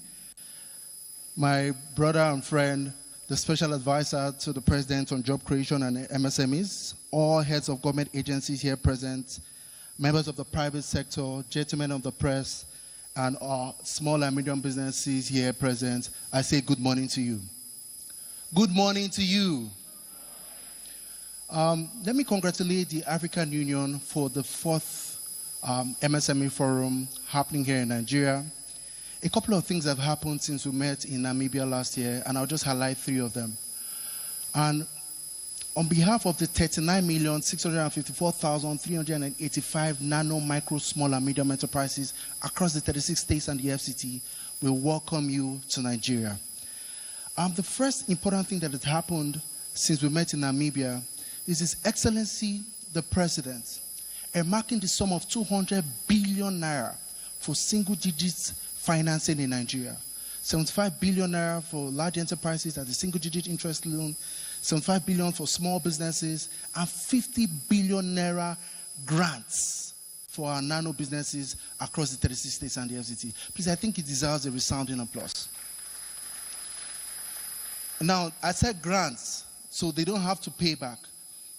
My brother and friend, the special advisor to the President on Job Creation and MSMEs, all heads of government agencies here present, members of the private sector, gentlemen of the press, and our small and medium businesses here present, I say good morning to you. Good morning to you. Let me congratulate the African Union for the 4th MSME Forum happening here in Nigeria. A couple of things have happened since we met in Namibia last year, and I'll just highlight 3 of them. And on behalf of the 39,654,385 nano, micro, small, and medium enterprises across the 36 states and the FCT, we welcome you to Nigeria. The first important thing that has happened since we met in Namibia is His Excellency the President marking the sum of 200 billion naira for single digits financing in Nigeria. 75 billion naira for large enterprises at a single digit interest loan, 75 billion for small businesses, and 50 billion naira grants for our nano businesses across the 36 states and the FCT. Please, I think it deserves a resounding applause. Now, I said grants, so they don't have to pay back.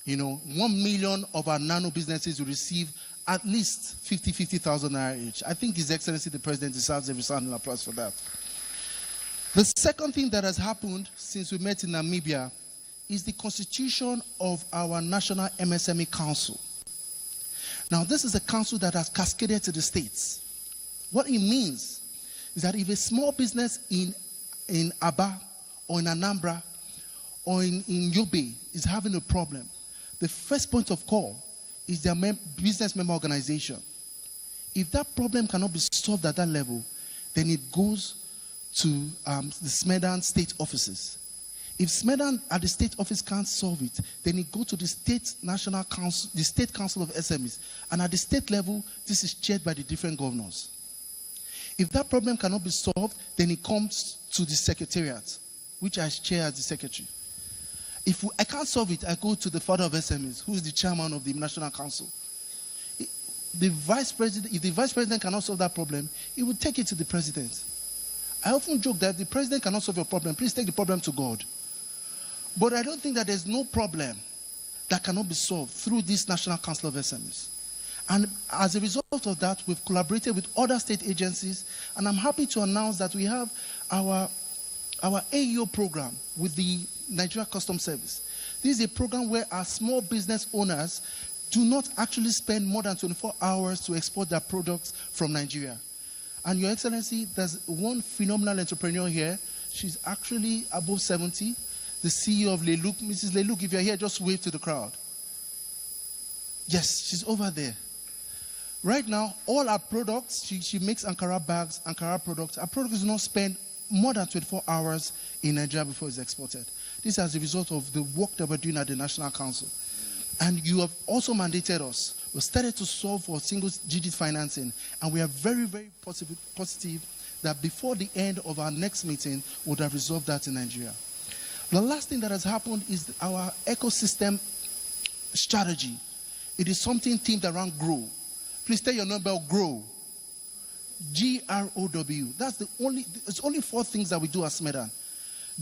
1 million of our nano businesses will receive at least 50,000 naira each. I think His Excellency the President deserves a resounding applause for that. The second thing that has happened since we met in Namibia is the constitution of our National MSME Council. Now, this is a council that has cascaded to the states. What it means is that if a small business in Aba or in Anambra or in Yobe is having a problem, the first point of call is their business member organization. If that problem cannot be solved at that level, then it goes to the SMEDAN state offices. If SMEDAN at the state office can't solve it, then it goes to the state national council, the state council of SMEs. And at the state level, this is chaired by the different governors. If that problem cannot be solved, then it comes to the secretariat, which I chair as the secretary. If I can't solve it, I go to the father of SMEs, who is the chairman of the National Council. If the vice president cannot solve that problem, he will take it to the president. I often joke that if the president cannot solve your problem, please take the problem to God. But I don't think that there's no problem that cannot be solved through this National Council of SMEs. And as a result of that, we've collaborated with other state agencies, and I'm happy to announce that we have our NTA program with the Nigeria Customs Service. This is a program where our small business owners do not actually spend more than 24 hours to export their products from Nigeria. And Your Excellency, there's one phenomenal entrepreneur here. She's actually above 70, the CEO of Leluk. Mrs. Leluk, if you're here, just wave to the crowd. Yes, she's over there. Right now, all our products, she makes Ankara bags, Ankara products. Our products do not spend more than 24 hours in Nigeria before it's exported. This is as a result of the work that we're doing at the National Council. And you have also mandated us. We've started to solve for single-digit financing, and we are very, very positive that before the end of our next meeting, we'll have resolved that in Nigeria. The last thing that has happened is our ecosystem strategy. It is something themed around grow. Please tell your number, grow. GROW. It's only 4 things that we do as SMEDAN.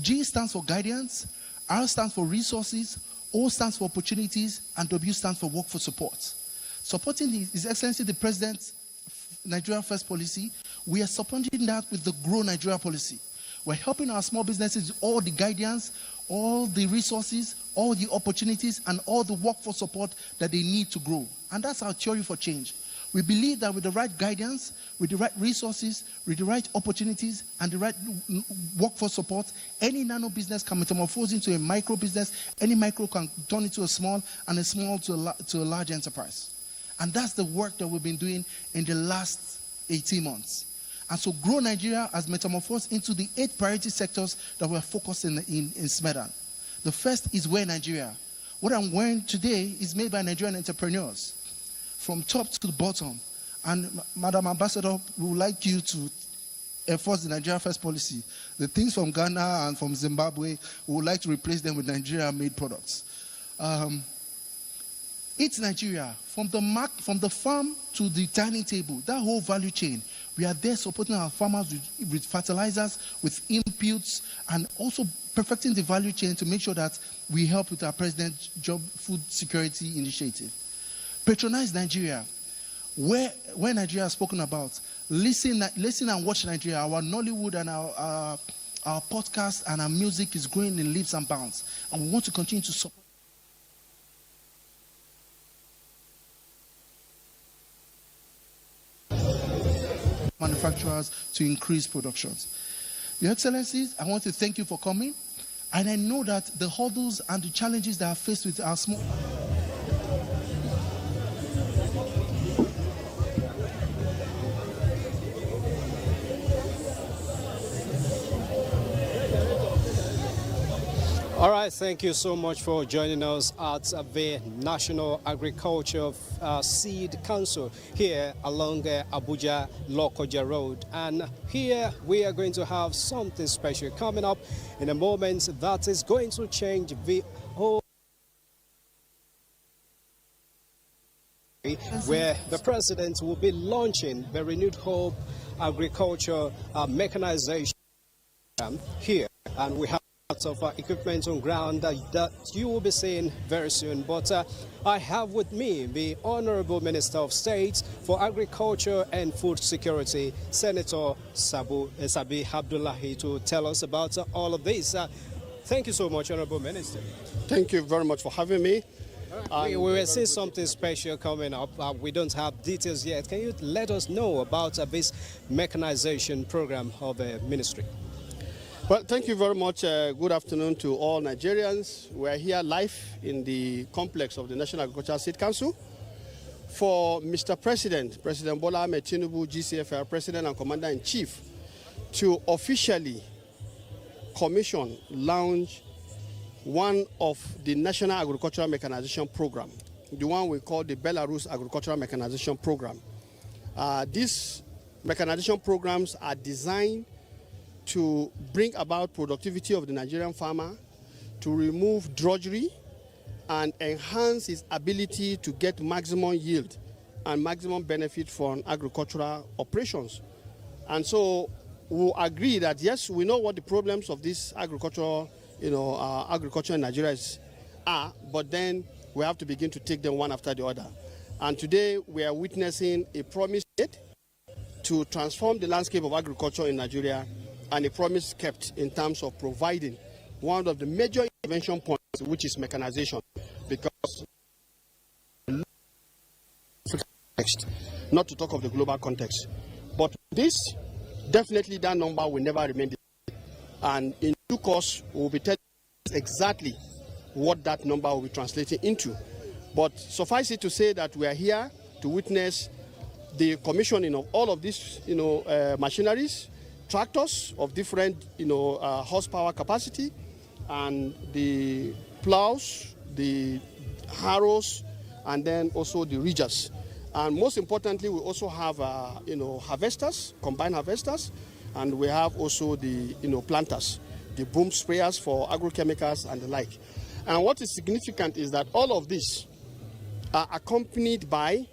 G stands for guidance, R stands for resources, O stands for opportunities, and W stands for workforce support. Supporting His Excellency the President's Nigeria First policy, we are supporting that with the Grow Nigeria policy. We're helping our small businesses with all the guidance, all the resources, all the opportunities, and all the workforce support that they need to grow. And that's our theory for change. We believe that with the right guidance, with the right resources, with the right opportunities, and the right workforce support, any nano business can metamorphose into a micro business, any micro can turn into a small, and a small to a large enterprise. And that's the work that we've been doing in the last 18 months. And so Grow Nigeria has metamorphosed into the 8 priority sectors that we're focused in SMEDAN. The first is Wear Nigeria. What I'm wearing today is made by Nigerian entrepreneurs, from top to the bottom. And Madam Ambassador, we would like you to enforce the Nigeria First policy. The things from Ghana and from Zimbabwe, we would like to replace them with Nigeria-made products. It's Nigeria. From the farm to the dining table, that whole value chain, we are there supporting our farmers with fertilizers, with inputs, and also perfecting the value chain to make sure that we help with our President's Job Food Security Initiative. Patronize Nigeria. Where Nigeria has spoken about, listen and watch Nigeria. Our Nollywood and our podcast and our music is growing in leaps and bounds. And we want to continue to support manufacturers to increase productions. Your Excellencies, I want to thank you for coming. And I know that the hurdles and the challenges that are faced with our small... All right, thank you so much for joining us at the National Agriculture Seed Council here along Abuja Lokoja Road. And here we are going to have something special coming up in a moment that is going to change the whole, where the President will be launching the Renewed Hope Agriculture Mechanization Program here. And we have lots of equipment on ground that you will be seeing very soon. But I have with me the Honorable Minister of State for Agriculture and Food Security, Senator Sabi Abdullahi, to tell us about all of this. Thank you so much, Honorable Minister. Thank you very much for having me. We will see something special coming up. We don't have details yet. Can you let us know about this mechanization program of the ministry? Well, thank you very much. Good afternoon to all Nigerians. We are here live in the complex of the National Agricultural Seed Council for Mr. President, President Bola Ahmed Tinubu, GCFR President and Commander-in-Chief, to officially commission, launch one of the National Agricultural Mechanization Program, the one we call the Belarus Agricultural Mechanization Program. These mechanization programs are designed to bring about productivity of the Nigerian farmer, to remove drudgery, and enhance his ability to get maximum yield and maximum benefit from agricultural operations. And so we'll agree that, yes, we know what the problems of this agriculture in Nigeria are, but then we have to begin to take them one after the other. And today we are witnessing a promise made to transform the landscape of agriculture in Nigeria, and a promise kept in terms of providing one of the major intervention points, which is mechanization, because not to talk of the global context. But this, definitely that number will never remain the same. And in due course, we will be telling you exactly what that number will be translating into. But suffice it to say that we are here to witness the commissioning of all of these, machineries, tractors of different, horsepower capacity, and the plows, the harrows, and then also the ridgers. And most importantly, we also have, harvesters, combined harvesters, and we have also the, planters, the boom sprayers for agrochemicals and the like. And what is significant is that all of this are accompanied by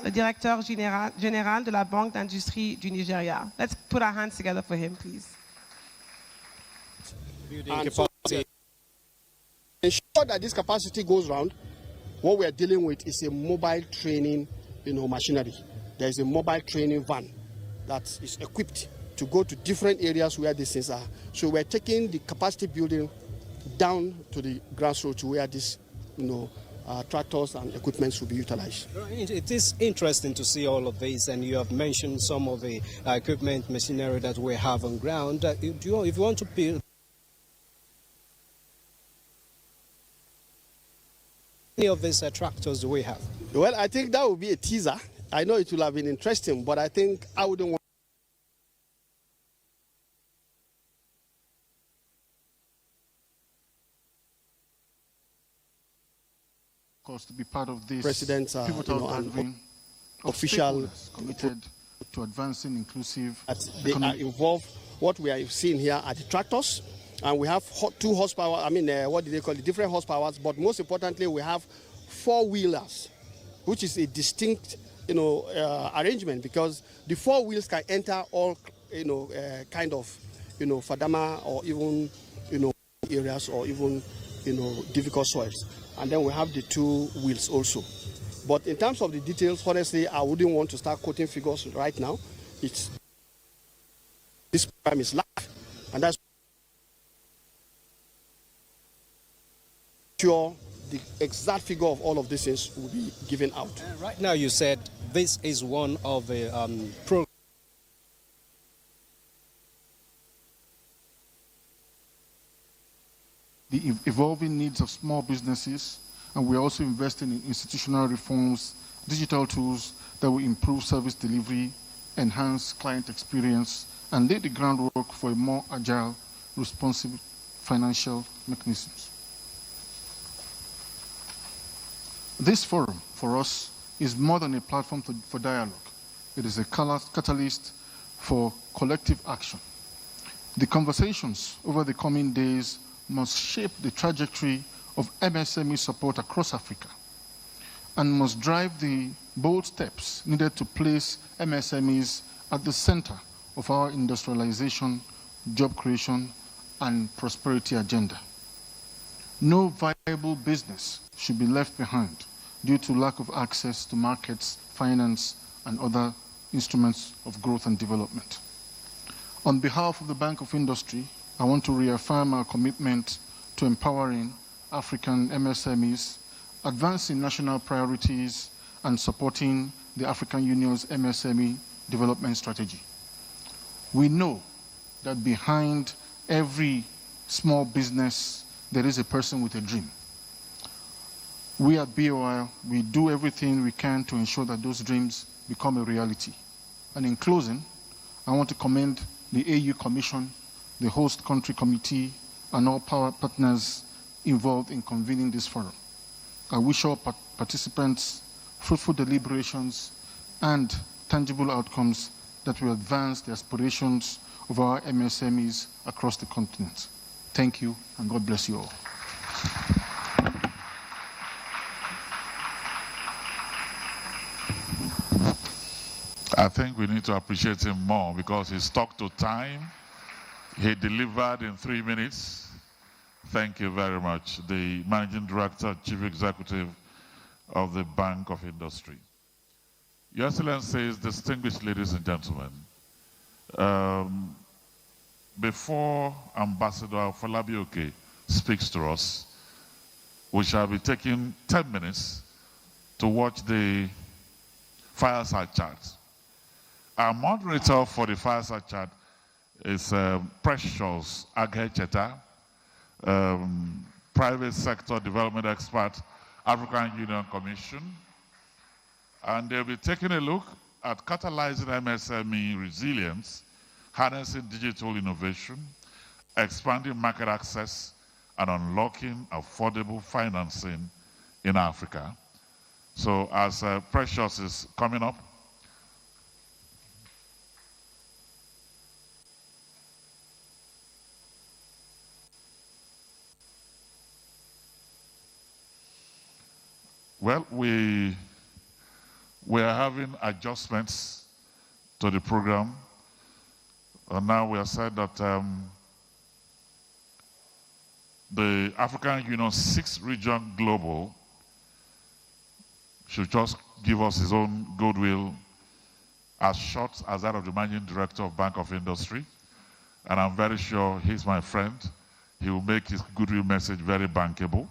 le directeur général de la Banque d'industrie du Nigeria. Let's put our hands together for him, please. And so, ensure that this capacity goes round. What we are dealing with is a mobile training, machinery. There is a mobile training van that is equipped to go to different areas where these things are. So we're taking the capacity building down to the grassroots where these, tractors and equipment will be utilized. It is interesting to see all of this, and you have mentioned some of the equipment, machinery that we have on ground. If you want to build any of these tractors do we have? Well, I think that would be a teaser. I know it will have been interesting, but I think I wouldn't want to be part of this President's pivotal gathering of official stakeholders committed to advancing inclusive they are involved. What we are seeing here are the tractors, and we have 2 horsepower, what do they call it, different horsepowers, but most importantly we have 4-wheelers, which is a distinct arrangement, because the 4 wheels can enter all kind of fadama or even areas or even difficult soils. And then we have the 2 wheels also. But in terms of the details, honestly, I wouldn't want to start quoting figures right now. This program is live, and that's sure the exact figure of all of these things will be given out. Right now, you said this is one of the programs. The evolving needs of small businesses, and we're also investing in institutional reforms, digital tools that will improve service delivery, enhance client experience, and lay the groundwork for a more agile, responsive financial mechanisms. This forum, for us, is more than a platform for dialogue. It is a catalyst for collective action. The conversations over the coming days must shape the trajectory of MSME support across Africa and must drive the bold steps needed to place MSMEs at the center of our industrialization, job creation, and prosperity agenda. No viable business should be left behind due to lack of access to markets, finance, and other instruments of growth and development. On behalf of the Bank of Industry, I want to reaffirm our commitment to empowering African MSMEs, advancing national priorities, and supporting the African Union's MSME development strategy. We know that behind every small business, there is a person with a dream. We at BOI, we do everything we can to ensure that those dreams become a reality. And in closing, I want to commend the AU Commission, the host country committee, and all power partners involved in convening this forum. I wish all participants fruitful deliberations and tangible outcomes that will advance the aspirations of our MSMEs across the continent. Thank you, and God bless you all. I think we need to appreciate him more because he stuck to time. He delivered in 3 minutes. Thank you very much. The Managing Director, Chief Executive of the Bank of Industry. Your Excellencies, distinguished ladies and gentlemen, before Ambassador Falabioke speaks to us, we shall be taking 10 minutes to watch the fireside chat. Our moderator for the fireside chat is Precious Agecheta, private sector development expert, African Union Commission. And they'll be taking a look at catalyzing MSME resilience, harnessing digital innovation, expanding market access, and unlocking affordable financing in Africa. So as Precious is coming up, well, we are having adjustments to the program. And now we have said that the African Union 6th Region Global should just give us his own goodwill as short as that of the Managing Director of Bank of Industry. And I'm very sure he's my friend. He will make his goodwill message very bankable.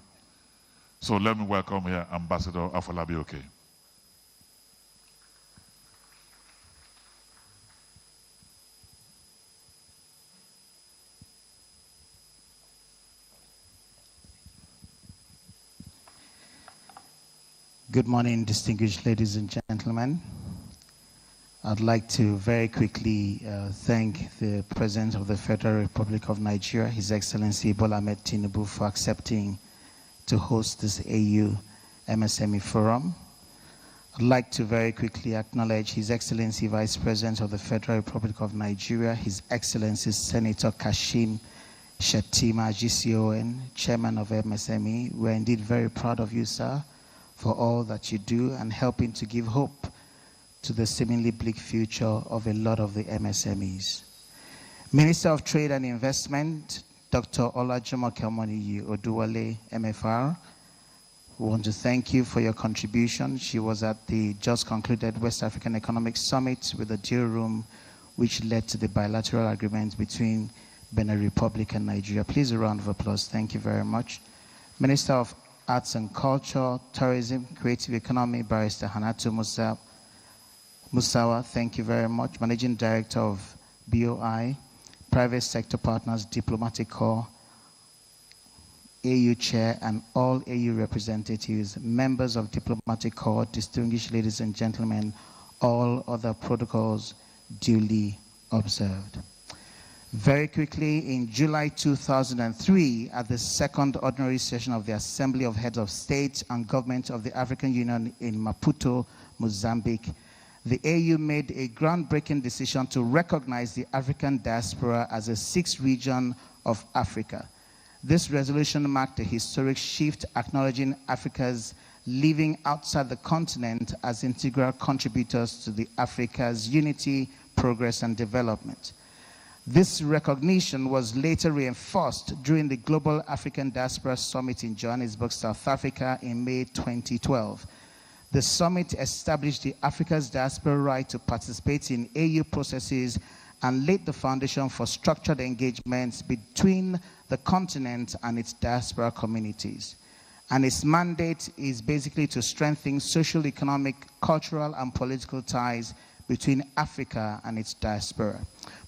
So let me welcome here Ambassador Afolabi-Oke. Good morning, distinguished ladies and gentlemen. I'd like to very quickly thank the President of the Federal Republic of Nigeria, His Excellency Bola Ahmed Tinubu, for accepting to host this AU MSME Forum. I'd like to very quickly acknowledge His Excellency Vice President of the Federal Republic of Nigeria, His Excellency Senator Kashim Shettima GCON, Chairman of MSME. We're indeed very proud of you, sir, for all that you do and helping to give hope to the seemingly bleak future of a lot of the MSMEs. Minister of Trade and Investment, Dr. Olajumoke Omoniyi Oduwole, MFR, we want to thank you for your contribution. She was at the just concluded West African Economic Summit with the deal room, which led to the bilateral agreement between Benin Republic and Nigeria. Please, a round of applause. Thank you very much. Minister of Arts and Culture, Tourism, Creative Economy, Barrister Hannatu Musawa, thank you very much. Managing Director of BOI, Private Sector Partners, Diplomatic Corps, AU Chair, and all AU representatives, members of Diplomatic Corps, distinguished ladies and gentlemen, all other protocols duly observed. Very quickly, in July 2003, at the second ordinary session of the Assembly of Heads of State and Government of the African Union in Maputo, Mozambique, the AU made a groundbreaking decision to recognize the African diaspora as a sixth region of Africa. This resolution marked a historic shift, acknowledging Africa's living outside the continent as integral contributors to the Africa's unity, progress, and development. This recognition was later reinforced during the Global African Diaspora Summit in Johannesburg, South Africa in May 2012. The summit established the Africa's diaspora right to participate in AU processes and laid the foundation for structured engagements between the continent and its diaspora communities. And its mandate is basically to strengthen social, economic, cultural, and political ties between Africa and its diaspora,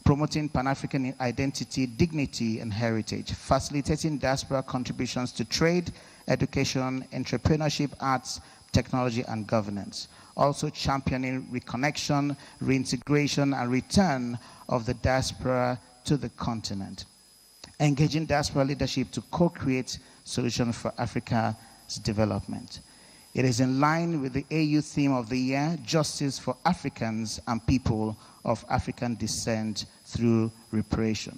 promoting Pan-African identity, dignity, and heritage, facilitating diaspora contributions to trade, education, entrepreneurship, arts, technology, and governance. Also championing reconnection, reintegration, and return of the diaspora to the continent. Engaging diaspora leadership to co-create solutions for Africa's development. It is in line with the AU theme of the year, Justice for Africans and People of African Descent through Reparation.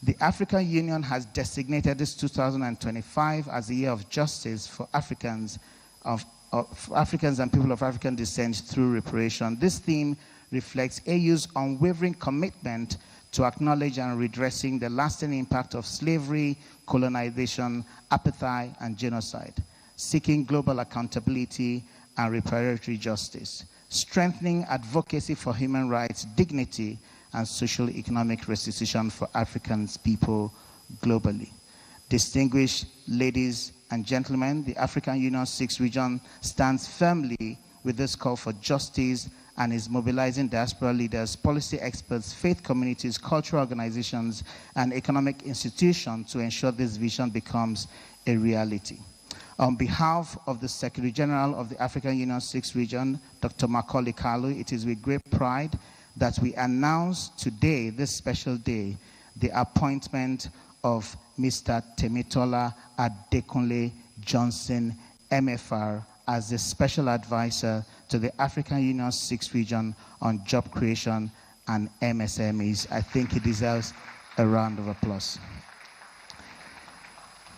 The African Union has designated this 2025 as the year of justice for Africans and people of African descent through reparation. This theme reflects AU's unwavering commitment to acknowledge and redressing the lasting impact of slavery, colonization, apartheid, and genocide, seeking global accountability and reparatory justice, strengthening advocacy for human rights, dignity, and social economic restitution for African people globally. Distinguished ladies and gentlemen, the African Union 6 region stands firmly with this call for justice and is mobilizing diaspora leaders, policy experts, faith communities, cultural organizations, and economic institutions to ensure this vision becomes a reality. On behalf of the Secretary General of the African Union 6 region, Dr. Macaulay Kalu, it is with great pride that we announce today, this special day, the appointment of Mr. Temitola Adekunle Johnson, MFR, as the Special Advisor to the African Union 6 region on job creation and MSMEs. I think he deserves a round of applause.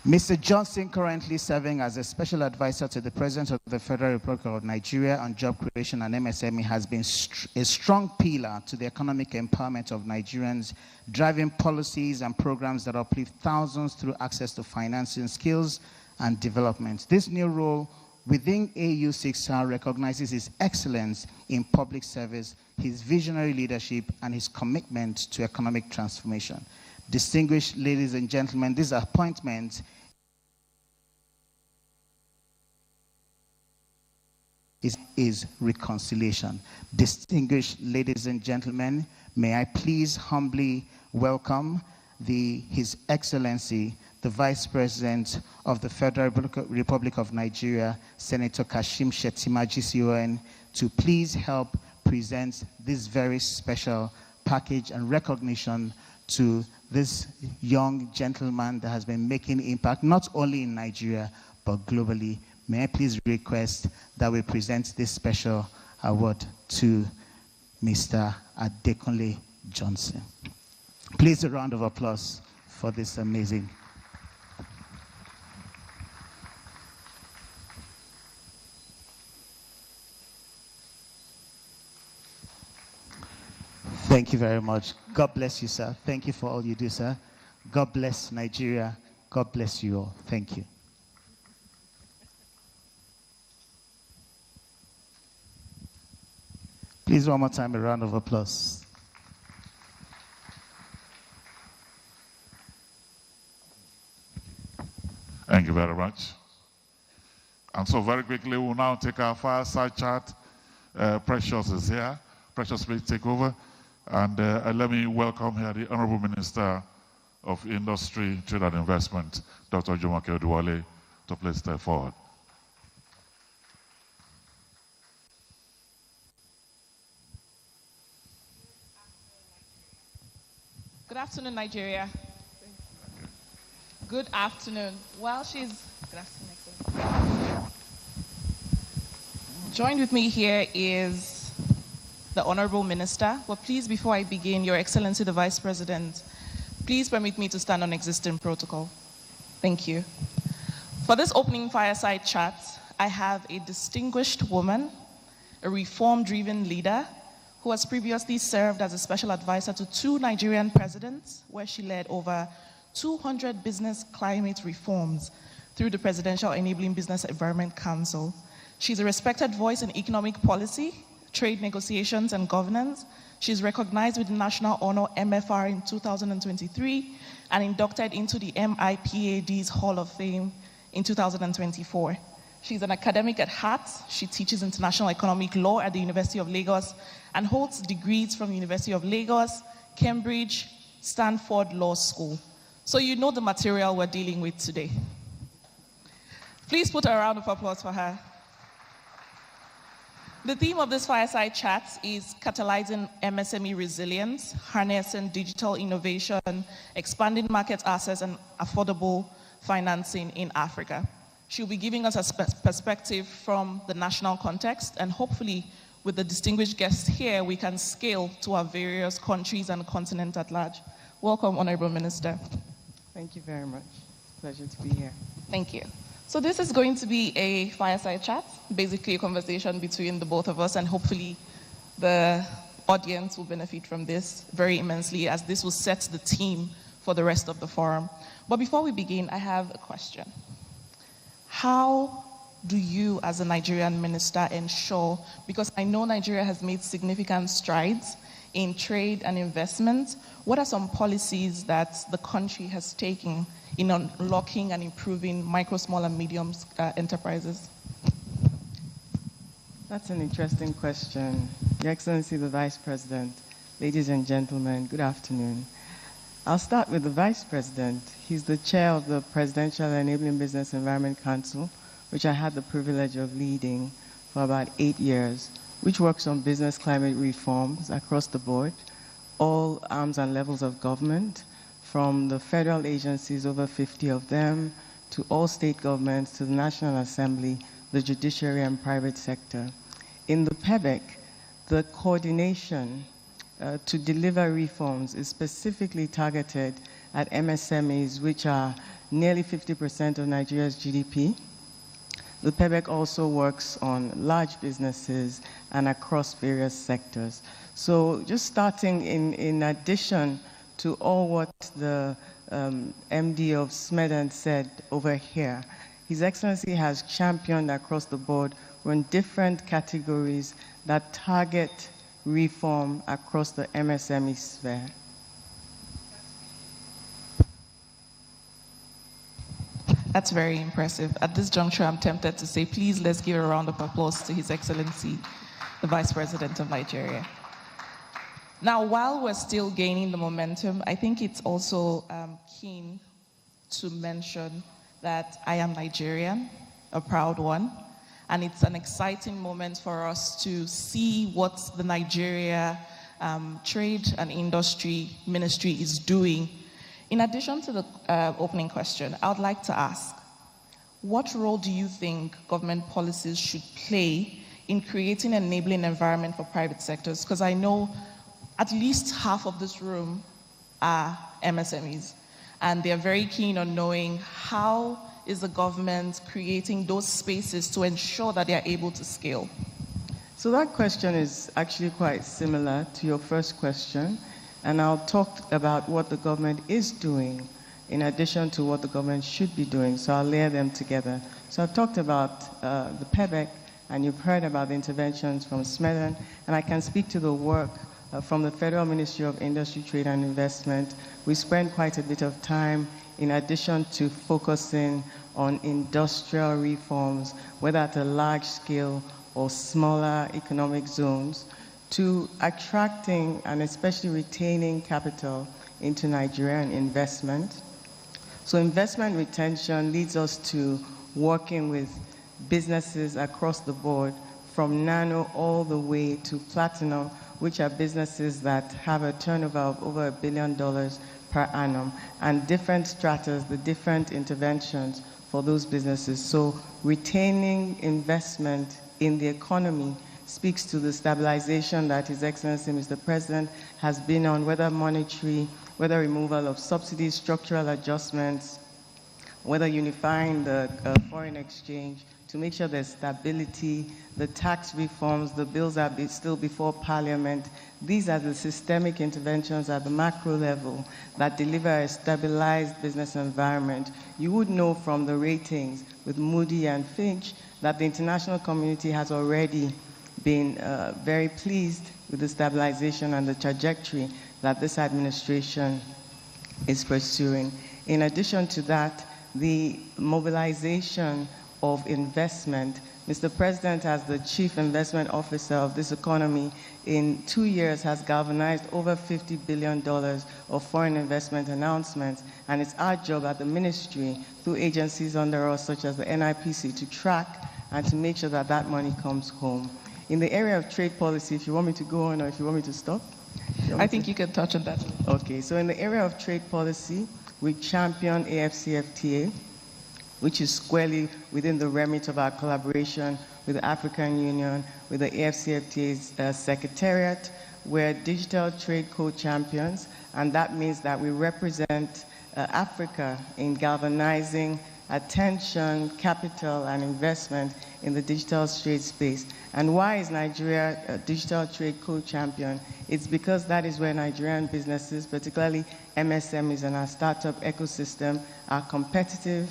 Mr. Johnson, currently serving as a Special Advisor to the President of the Federal Republic of Nigeria on job creation and MSME, has been a strong pillar to the economic empowerment of Nigerians, driving policies and programs that uplift thousands through access to financing, skills, and development. This new role within AU6R recognizes his excellence in public service, his visionary leadership, and his commitment to economic transformation. Distinguished ladies and gentlemen, this appointment is reconciliation. Distinguished ladies and gentlemen, may I please humbly welcome His Excellency, the Vice President of the Federal Republic of Nigeria, Senator Kashim Shettima GCON, to please help present this very special package and recognition to this young gentleman that has been making impact not only in Nigeria but globally. May I please request that we present this special award to Mr. Adekunle Johnson. Please a round of applause for this amazing. Thank you very much. God bless you, sir. Thank you for all you do, sir. God bless Nigeria. God bless you all. Thank you. Please, one more time, a round of applause. Thank you very much. And so very quickly, we'll now take our fireside chat. Precious is here. Precious, please take over. And let me welcome here the Honorable Minister of Industry, Trade and Investment, Dr. Jumoke Oduwole, to please step forward. Good afternoon, Nigeria. Good afternoon. Good afternoon. Joined with me here is the Honorable Minister. But please, before I begin, Your Excellency the Vice President, please permit me to stand on existing protocol. Thank you. For this opening fireside chat, I have a distinguished woman, a reform-driven leader, who has previously served as a special advisor to 2 Nigerian presidents, where she led over 200 business climate reforms through the Presidential Enabling Business Environment Council. She's a respected voice in economic policy, trade negotiations, and governance. She's recognized with the National Honor MFR in 2023 and inducted into the MIPAD's Hall of Fame in 2024. She's an academic at heart. She teaches international economic law at the University of Lagos and holds degrees from the University of Lagos, Cambridge, Stanford Law School. So you know the material we're dealing with today. Please put a round of applause for her. The theme of this fireside chat is catalyzing MSME resilience, harnessing digital innovation, expanding market access, and affordable financing in Africa. She'll be giving us a perspective from the national context, and hopefully with the distinguished guests here, we can scale to our various countries and continent at large. Welcome, Honorable Minister. Thank you very much. Pleasure to be here. Thank you. So this is going to be a fireside chat, basically a conversation between the both of us, and hopefully the audience will benefit from this very immensely, as this will set the theme for the rest of the forum. But before we begin, I have a question. How do you, as a Nigerian minister, ensure, because I know Nigeria has made significant strides in trade and investment, what are some policies that the country has taken in unlocking and improving micro, small, and medium enterprises? That's an interesting question. Your Excellency, the Vice President, ladies and gentlemen, good afternoon. I'll start with the Vice President. He's the chair of the Presidential Enabling Business Environment Council, which I had the privilege of leading for about 8 years, which works on business climate reforms across the board, all arms and levels of government, from the federal agencies, over 50 of them, to all state governments, to the National Assembly, the judiciary and private sector. In the PEBEC, the coordination to deliver reforms is specifically targeted at MSMEs, which are nearly 50% of Nigeria's GDP. The PEBEC also works on large businesses and across various sectors. So just starting in addition to all what the MD of SMEDAN said over here, His Excellency has championed across the board on different categories that target reform across the MSME sphere. That's very impressive. At this juncture, I'm tempted to say, please, let's give a round of applause to His Excellency, the Vice President of Nigeria. Now, while we're still gaining the momentum, I think it's also keen to mention that I am Nigerian, a proud one, and it's an exciting moment for us to see what the Nigeria Trade and Industry Ministry is doing. In addition to the opening question, I would like to ask, what role do you think government policies should play in creating an enabling environment for private sectors? Because I know at least half of this room are MSMEs, and they're very keen on knowing how is the government creating those spaces to ensure that they're able to scale. So that question is actually quite similar to your first question, and I'll talk about what the government is doing in addition to what the government should be doing, so I'll layer them together. So I've talked about the PEBEC, and you've heard about the interventions from SMEDAN, and I can speak to the work from the Federal Ministry of Industry, Trade and Investment. We spend quite a bit of time in addition to focusing on industrial reforms, whether at a large scale or smaller economic zones, to attracting and especially retaining capital into Nigerian investment. So investment retention leads us to working with businesses across the board, from nano all the way to platinum, which are businesses that have a turnover of over $1 billion per annum, and different stratas, the different interventions for those businesses. So retaining investment in the economy speaks to the stabilization that His Excellency, Mr. President, has been on, whether monetary, whether removal of subsidies, structural adjustments, whether unifying the foreign exchange, to make sure there's stability, the tax reforms, the bills are still before Parliament. These are the systemic interventions at the macro level that deliver a stabilized business environment. You would know from the ratings with Moody and Fitch that the international community has already been very pleased with the stabilization and the trajectory that this administration is pursuing. In addition to that, the mobilization of investment. Mr. President, as the Chief Investment Officer of this economy, in 2 years has galvanized over $50 billion of foreign investment announcements, and it's our job at the ministry, through agencies under us such as the NIPC, to track and to make sure that that money comes home. In the area of trade policy, if you want me to go on or if you want me to stop? I think you can touch on that. Okay, so in the area of trade policy, we champion AFCFTA, which is squarely within the remit of our collaboration with the African Union, with the AFCFTA's Secretariat. We're digital trade co-champions, and that means that we represent Africa in galvanizing attention, capital, and investment in the digital trade space. And why is Nigeria a digital trade co-champion? It's because that is where Nigerian businesses, particularly MSMEs and our startup ecosystem, are competitive.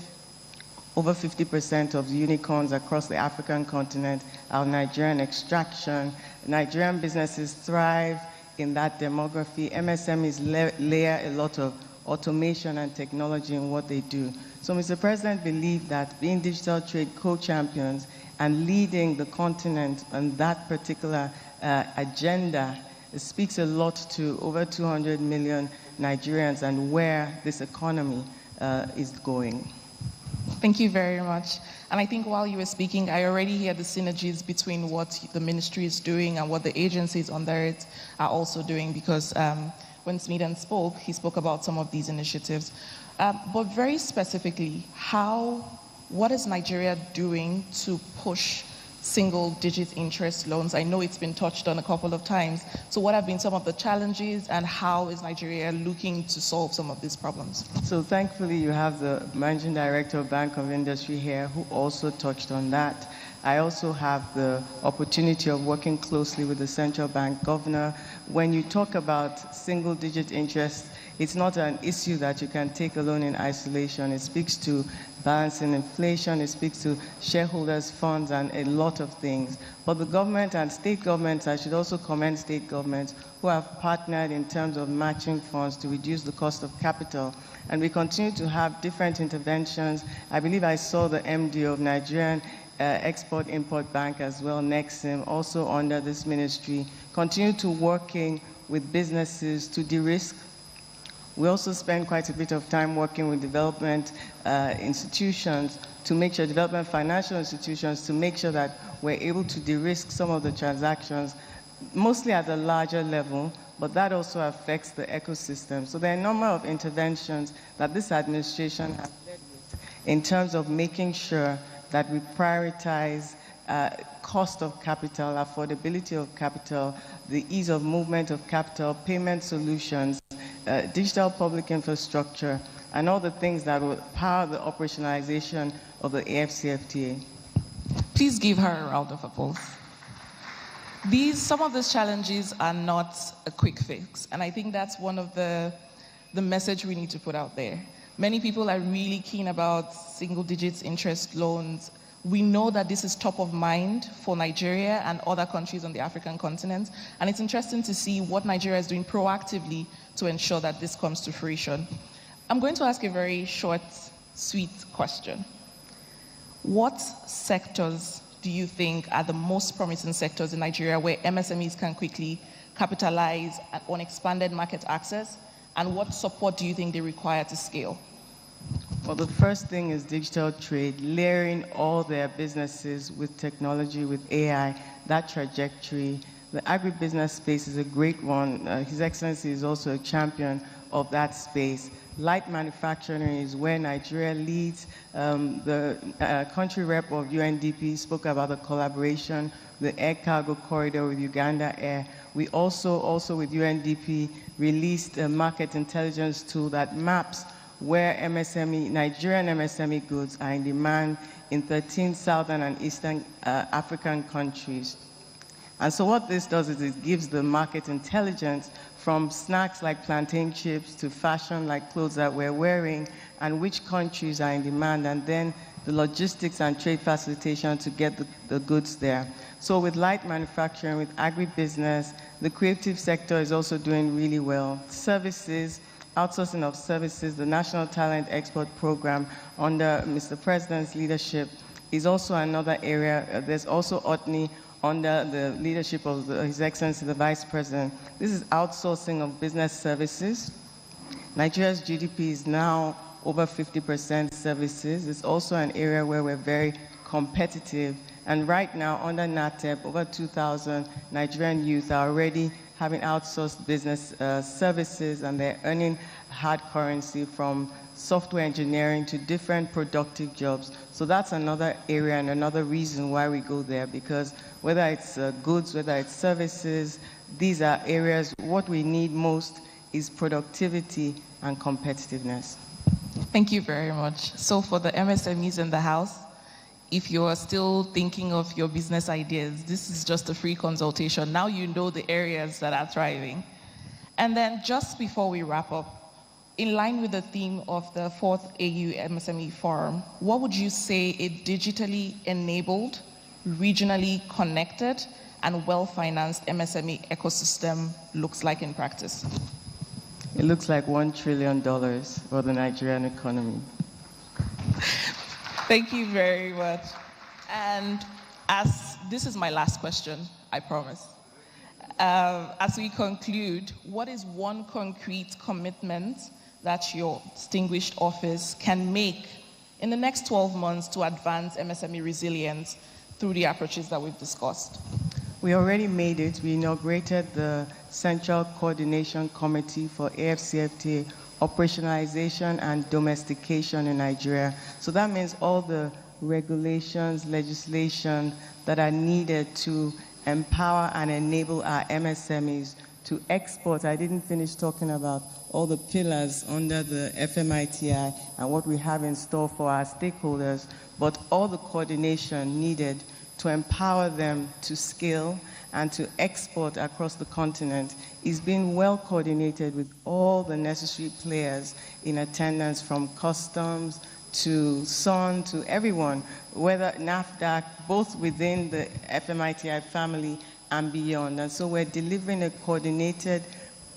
Over 50% of the unicorns across the African continent are Nigerian extraction. Nigerian businesses thrive in that demography. MSMEs layer a lot of automation and technology in what they do. So Mr. President believes that being digital trade co-champions and leading the continent on that particular agenda speaks a lot to over 200 million Nigerians and where this economy is going. Thank you very much. And I think while you were speaking, I already hear the synergies between what the ministry is doing and what the agencies under it are also doing, because when Smeaton spoke, he spoke about some of these initiatives. But very specifically, what is Nigeria doing to push single-digit interest loans? I know it's been touched on a couple of times. So what have been some of the challenges, and how is Nigeria looking to solve some of these problems? So thankfully, you have the Managing Director of Bank of Industry here who also touched on that. I also have the opportunity of working closely with the central bank governor. When you talk about single-digit interest, it's not an issue that you can take alone in isolation. It speaks to balancing inflation, it speaks to shareholders' funds and a lot of things. But the government and state governments, I should also commend state governments who have partnered in terms of matching funds to reduce the cost of capital. And we continue to have different interventions. I believe I saw the MD of Nigerian Export-Import Bank as well, Nexim, also under this ministry, continue to working with businesses to de-risk. We also spend quite a bit of time working with development institutions to make sure, development financial institutions, to make sure that we're able to de-risk some of the transactions, mostly at a larger level, but that also affects the ecosystem. So there are a number of interventions that this administration has led with in terms of making sure that we prioritize cost of capital, affordability of capital, the ease of movement of capital, payment solutions, digital public infrastructure, and all the things that will power the operationalization of the AFCFTA. Please give her a round of applause. Some of these challenges are not a quick fix, and I think that's one of the message we need to put out there. Many people are really keen about single-digit interest loans. We know that this is top of mind for Nigeria and other countries on the African continent, and it's interesting to see what Nigeria is doing proactively to ensure that this comes to fruition. I'm going to ask a very short, sweet question. What sectors do you think are the most promising sectors in Nigeria where MSMEs can quickly capitalize on expanded market access, and what support do you think they require to scale? Well, the first thing is digital trade, layering all their businesses with technology, with AI, that trajectory. The agribusiness space is a great one. His Excellency is also a champion of that space. Light manufacturing is where Nigeria leads. The country rep of UNDP spoke about the collaboration, the air cargo corridor with Uganda Air. We also with UNDP, released a market intelligence tool that maps where Nigerian MSME goods are in demand in 13 southern and eastern African countries. And so what this does is it gives the market intelligence from snacks like plantain chips to fashion like clothes that we're wearing, and which countries are in demand, and then the logistics and trade facilitation to get the goods there. So with light manufacturing, with agribusiness, the creative sector is also doing really well. Services, outsourcing of services, the National Talent Export Program under Mr. President's leadership is also another area. There's also OTNI under the leadership of His Excellency the Vice President. This is outsourcing of business services. Nigeria's GDP is now over 50% services. It's also an area where we're very competitive. And right now, under NATEP, over 2,000 Nigerian youth are already having outsourced business services, and they're earning hard currency from software engineering to different productive jobs. So that's another area and another reason why we go there, because whether it's goods, whether it's services, these are areas, what we need most is productivity and competitiveness. Thank you very much. So for the MSMEs in the house, if you are still thinking of your business ideas, this is just a free consultation. Now you know the areas that are thriving. And then just before we wrap up, in line with the theme of the 4th AU MSME Forum, what would you say a digitally enabled, regionally connected, and well-financed MSME ecosystem looks like in practice? It looks like $1 trillion for the Nigerian economy. Thank you very much. And as this is my last question, I promise. As we conclude, what is one concrete commitment that your distinguished office can make in the next 12 months to advance MSME resilience through the approaches that we've discussed? We already made it. We inaugurated the Central Coordination Committee for AFCFTA operationalization and domestication in Nigeria. So that means all the regulations, legislation that are needed to empower and enable our MSMEs to export. I didn't finish talking about all the pillars under the FMITI and what we have in store for our stakeholders, but all the coordination needed to empower them to scale and to export across the continent is being well coordinated with all the necessary players in attendance, from customs to SON to everyone, whether NAFDAC, both within the FMITI family and beyond. And so we're delivering a coordinated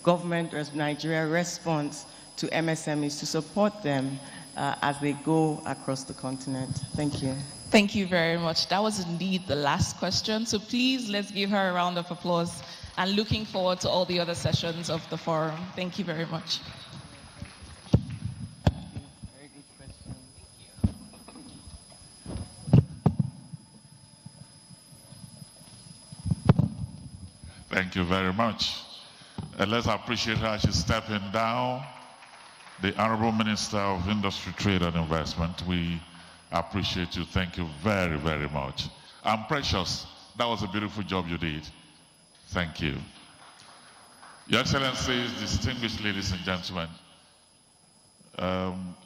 government of Nigeria response to MSMEs to support them as they go across the continent. Thank you. Thank you very much. That was indeed the last question. So please, let's give her a round of applause, and looking forward to all the other sessions of the forum. Thank you very much. Very good question. Thank you very much. And let's appreciate her. She's stepping down. The Honorable Minister of Industry, Trade and Investment, we appreciate you. Thank you very, very much. And Precious, that was a beautiful job you did. Thank you. Your Excellencies, distinguished ladies and gentlemen,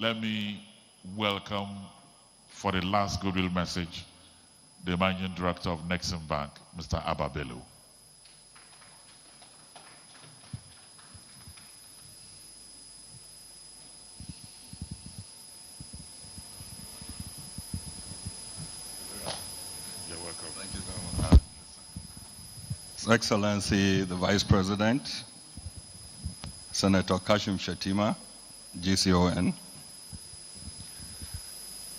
let me welcome for the last goodwill message the Managing Director of Nexim Bank, Mr. Ababelu. His Excellency, the Vice President, Senator Kashim Shettima, GCON,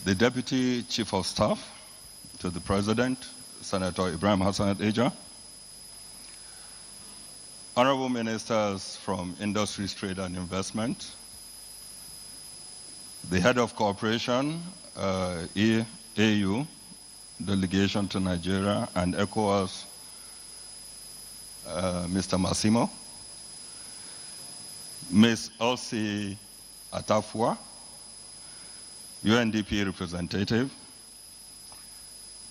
the Deputy Chief of Staff to the President, Senator Ibrahim Hassan Eja, Honorable Ministers from Industries, Trade and Investment, the Head of Cooperation, AU, Delegation to Nigeria, and ECOWAS, Mr. Massimo, Ms. Elsie Atafua, UNDP representative,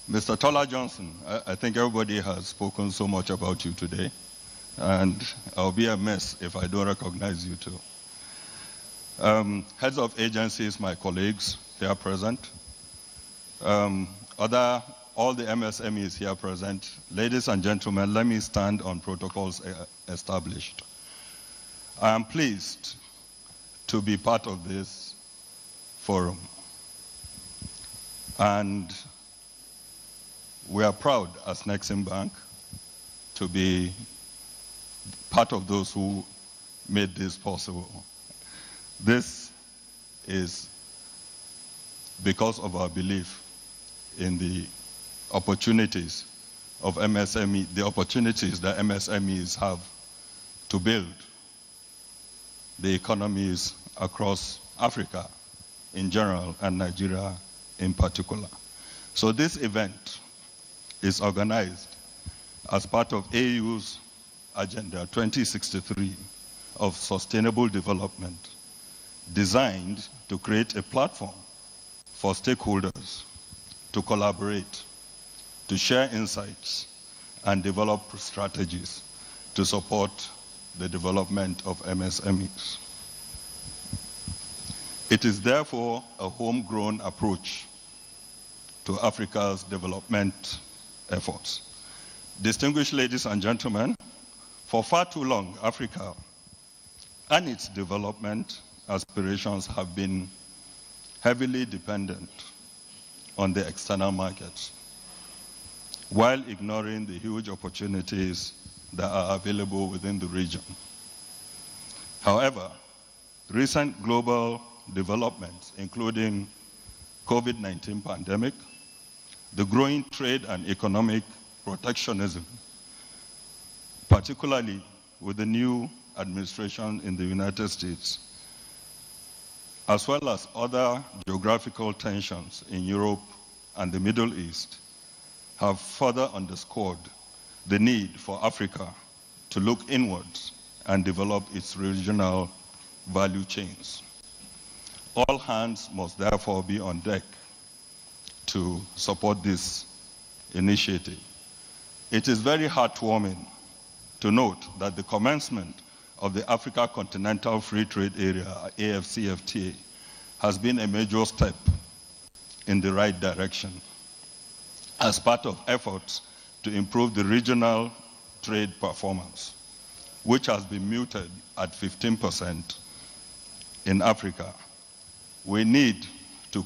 Mr. Tola Johnson. I think everybody has spoken so much about you today, and I'll be amiss if I don't recognize you too. Heads of agencies, my colleagues here present, all the MSMEs here present, ladies and gentlemen, let me stand on protocols established. I am pleased to be part of this forum, and we are proud as Nexim Bank to be part of those who made this possible. This is because of our belief in the opportunities of MSME, the opportunities that MSMEs have to build the economies across Africa in general and Nigeria in particular. So this event is organized as part of AU's Agenda 2063 of Sustainable Development, designed to create a platform for stakeholders to collaborate, to share insights, and develop strategies to support the development of MSMEs. It is therefore a homegrown approach to Africa's development efforts. Distinguished ladies and gentlemen, for far too long, Africa and its development aspirations have been heavily dependent on the external markets, while ignoring the huge opportunities that are available within the region. However, recent global developments, including COVID-19 pandemic, the growing trade and economic protectionism, particularly with the new administration in the United States, as well as other geographical tensions in Europe and the Middle East, have further underscored the need for Africa to look inwards and develop its regional value chains. All hands must therefore be on deck to support this initiative. It is very heartwarming to note that the commencement of the Africa Continental Free Trade Area, AFCFTA, has been a major step in the right direction as part of efforts to improve the regional trade performance, which has been muted at 15% in Africa. We need to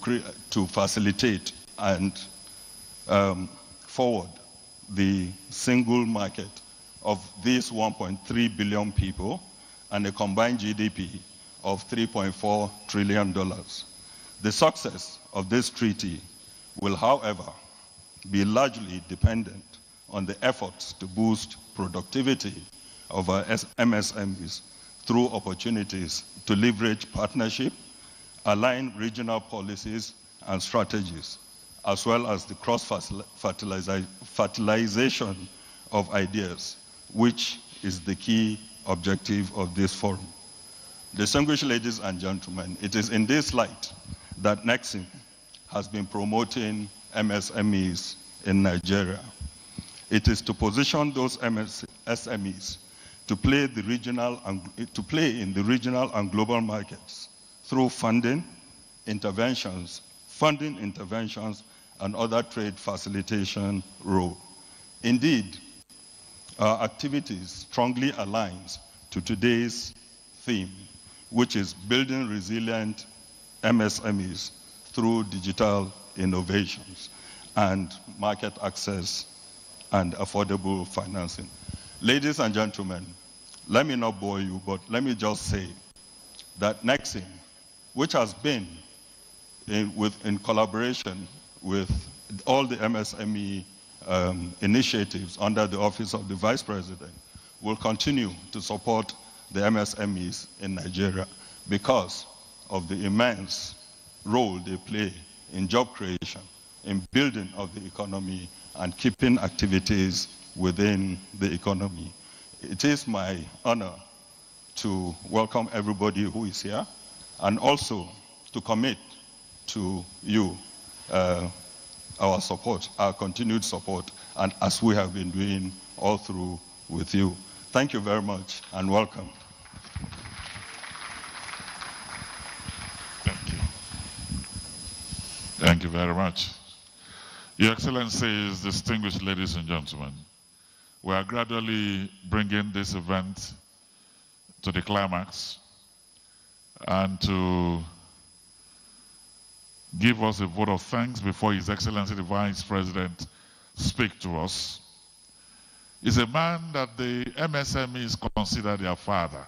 facilitate and forward the single market of these 1.3 billion people and a combined GDP of $3.4 trillion. The success of this treaty will, however, be largely dependent on the efforts to boost productivity of our MSMEs through opportunities to leverage partnership, align regional policies and strategies, as well as the cross-fertilization of ideas, which is the key objective of this forum. Distinguished ladies and gentlemen, it is in this light that NEXIM has been promoting MSMEs in Nigeria. It is to position those SMEs to play in the regional and global markets through funding interventions, and other trade facilitation role. Indeed, our activities strongly aligns to today's theme, which is building resilient MSMEs through digital innovations and market access and affordable financing. Ladies and gentlemen, let me not bore you, but let me just say that NEXIM, which has been in collaboration with all the MSME initiatives under the Office of the Vice President, will continue to support the MSMEs in Nigeria because of the immense role they play in job creation, in building of the economy, and keeping activities within the economy. It is my honor to welcome everybody who is here and also to commit to you our support, our continued support, and as we have been doing all through with you. Thank you very much and welcome. Thank you. Thank you very much. Your Excellencies, distinguished ladies and gentlemen, we are gradually bringing this event to the climax, and to give us a vote of thanks before His Excellency the Vice President speak to us is a man that the MSMEs consider their father.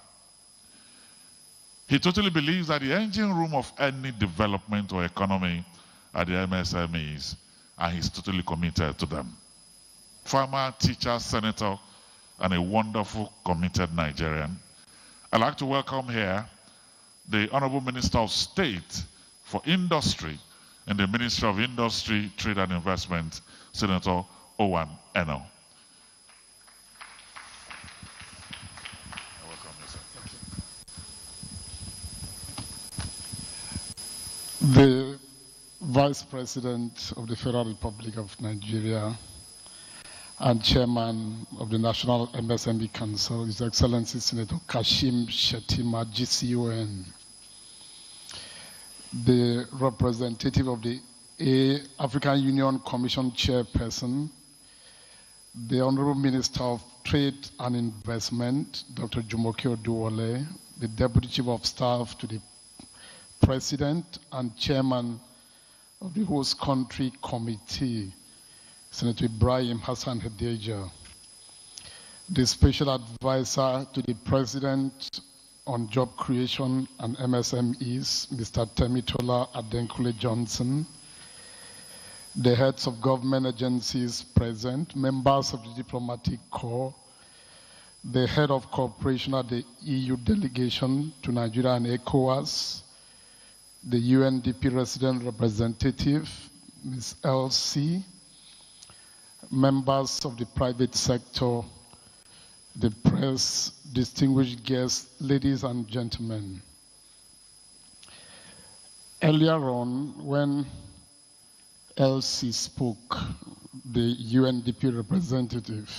He totally believes that the engine room of any development or economy are the MSMEs, and he's totally committed to them. Farmer, teacher, senator, and a wonderful, committed Nigerian. I'd like to welcome here the Honorable Minister of State for Industry in the Ministry of Industry, Trade and Investment, Senator Owen Eno. The Vice President of the Federal Republic of Nigeria and Chairman of the National MSME Council, His Excellency Senator Kashim Shettima, GCON. the representative of the African Union Commission chairperson, the Honorable Minister of Trade and Investment, Dr. Jumoke Oduwole, the Deputy Chief of Staff to the President and Chairman of the Host Country Committee, Senator Ibrahim Hassan Hadeja, the Special Advisor to the President on Job Creation and MSMEs, Mr. Temitola Adenkule Johnson, the heads of government agencies present, members of the diplomatic corps, the head of cooperation at the EU delegation to Nigeria and ECOWAS, the UNDP resident representative, Ms. LC, members of the private sector, the press, distinguished guests, ladies and gentlemen. Earlier on, when LC spoke, the UNDP representative,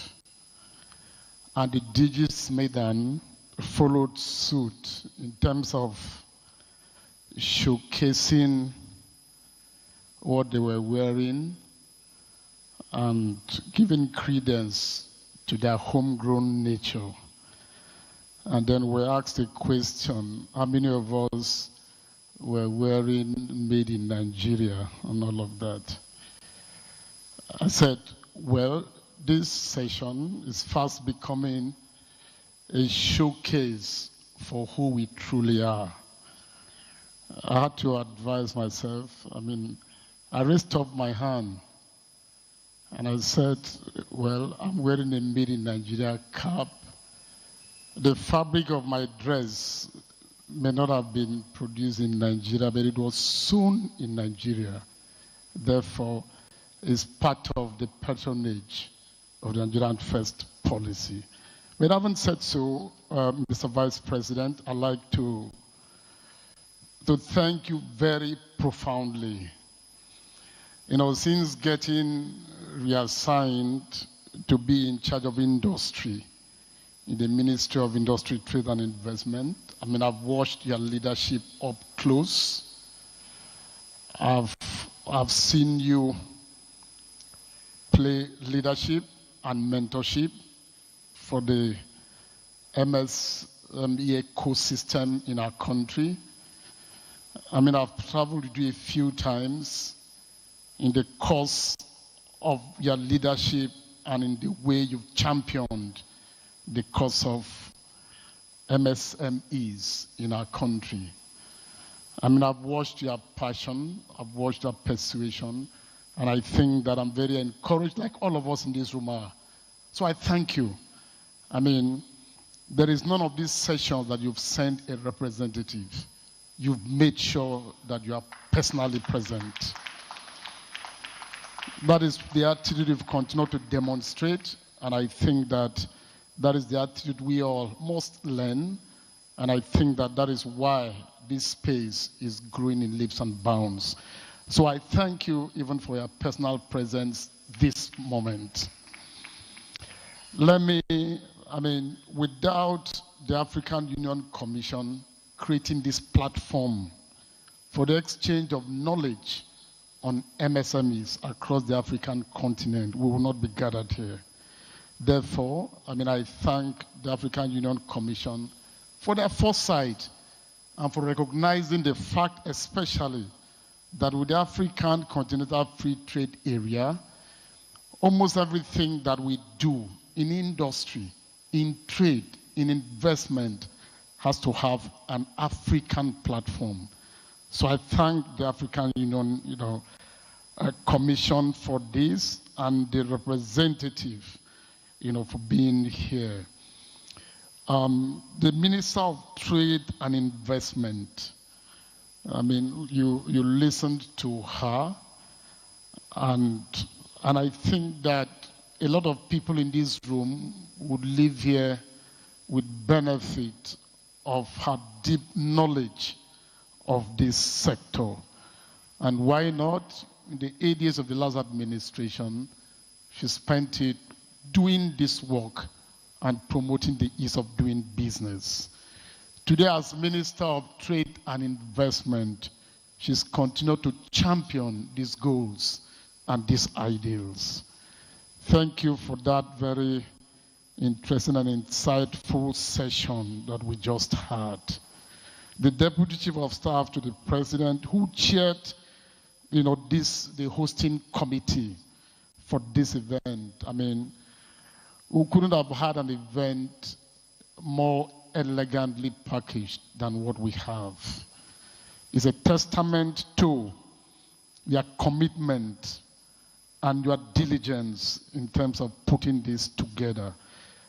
and the DG's Maidan followed suit in terms of showcasing what they were wearing and giving credence to their homegrown nature. And then we asked a question, how many of us were wearing made in Nigeria and all of that? I said, well, this session is fast becoming a showcase for who we truly are. I had to advise myself. I raised up my hand and I said, well, I'm wearing a made in Nigeria cap. The fabric of my dress may not have been produced in Nigeria, but it was sewn in Nigeria. Therefore, it's part of the patronage of the Nigerian First policy. But having said so, Mr. Vice President, I'd like to thank you very profoundly. Since getting reassigned to be in charge of industry in the Ministry of Industry, Trade and Investment, I've watched your leadership up close. I've seen you play leadership and mentorship for the MSME ecosystem in our country. I've traveled with you a few times in the course of your leadership and in the way you've championed the cause of MSMEs in our country. I've watched your passion, I've watched your persuasion, and I think that I'm very encouraged, like all of us in this room are. So I thank you. There is none of these sessions that you've sent a representative. You've made sure that you are personally present. That is the attitude you've continued to demonstrate, and I think that is the attitude we all must learn, and I think that is why this space is growing in leaps and bounds. So I thank you even for your personal presence this moment. Without the African Union Commission creating this platform for the exchange of knowledge on MSMEs across the African continent, we will not be gathered here. Therefore, I thank the African Union Commission for their foresight and for recognizing the fact, especially, that with the African Continental Free Trade Area, almost everything that we do in industry, in trade, in investment, has to have an African platform. So I thank the African Union, Commission for this, and the representative, for being here. The Minister of Trade and Investment, you listened to her, and I think that a lot of people in this room would live here with benefit of her deep knowledge of this sector. And why not? In the 8 years of the last administration, she spent it doing this work and promoting the ease of doing business. Today, as Minister of Trade and Investment, she's continued to champion these goals and these ideals. Thank you for that very interesting and insightful session that we just had. The Deputy Chief of Staff to the President, who chaired, the hosting committee for this event. I mean, we couldn't have had an event more elegantly packaged than what we have. It's a testament to your commitment and your diligence in terms of putting this together.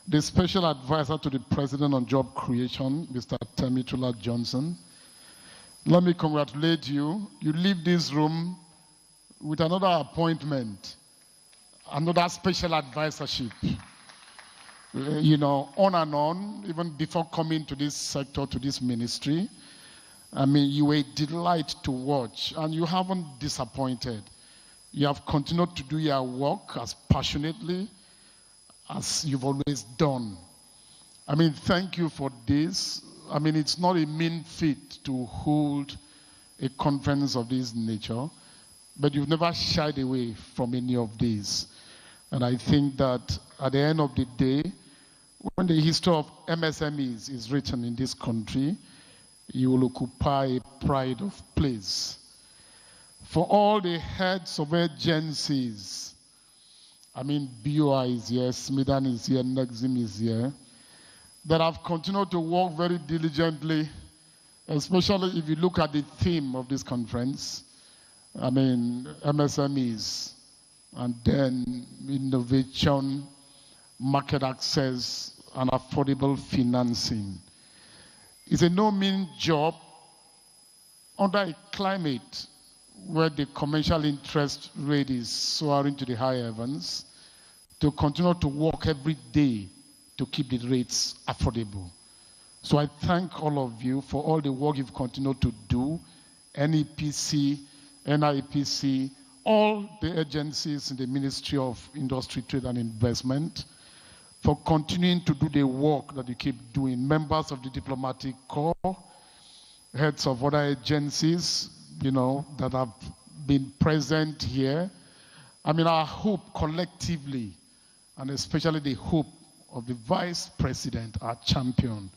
The Special Advisor to the President on Job Creation, Mr. Temitula Johnson, let me congratulate you. You leave this room with another appointment, another special advisorship. On and on, even before coming to this sector, to this ministry. I mean, you were a delight to watch, and you haven't disappointed. You have continued to do your work as passionately as you've always done. I mean, thank you for this. I mean, it's not a mean feat to hold a conference of this nature, but you've never shied away from any of these. And I think that at the end of the day, when the history of MSMEs is written in this country, you will occupy a pride of place. For all the heads of agencies, I mean, BOI is here, Smidan is here, Nexim is here, that have continued to work very diligently, especially if you look at the theme of this conference. I mean, MSMEs, and then innovation, market access, and affordable financing. It's a no-mean job under a climate where the commercial interest rate is soaring to the high heavens, to continue to work every day to keep the rates affordable. So I thank all of you for all the work you've continued to do, NEPC, NIPC, all the agencies in the Ministry of Industry, Trade and Investment, for continuing to do the work that you keep doing. Members of the diplomatic corps, heads of other agencies, that have been present here. I mean, our hope collectively, and especially the hope of the Vice President, our champion,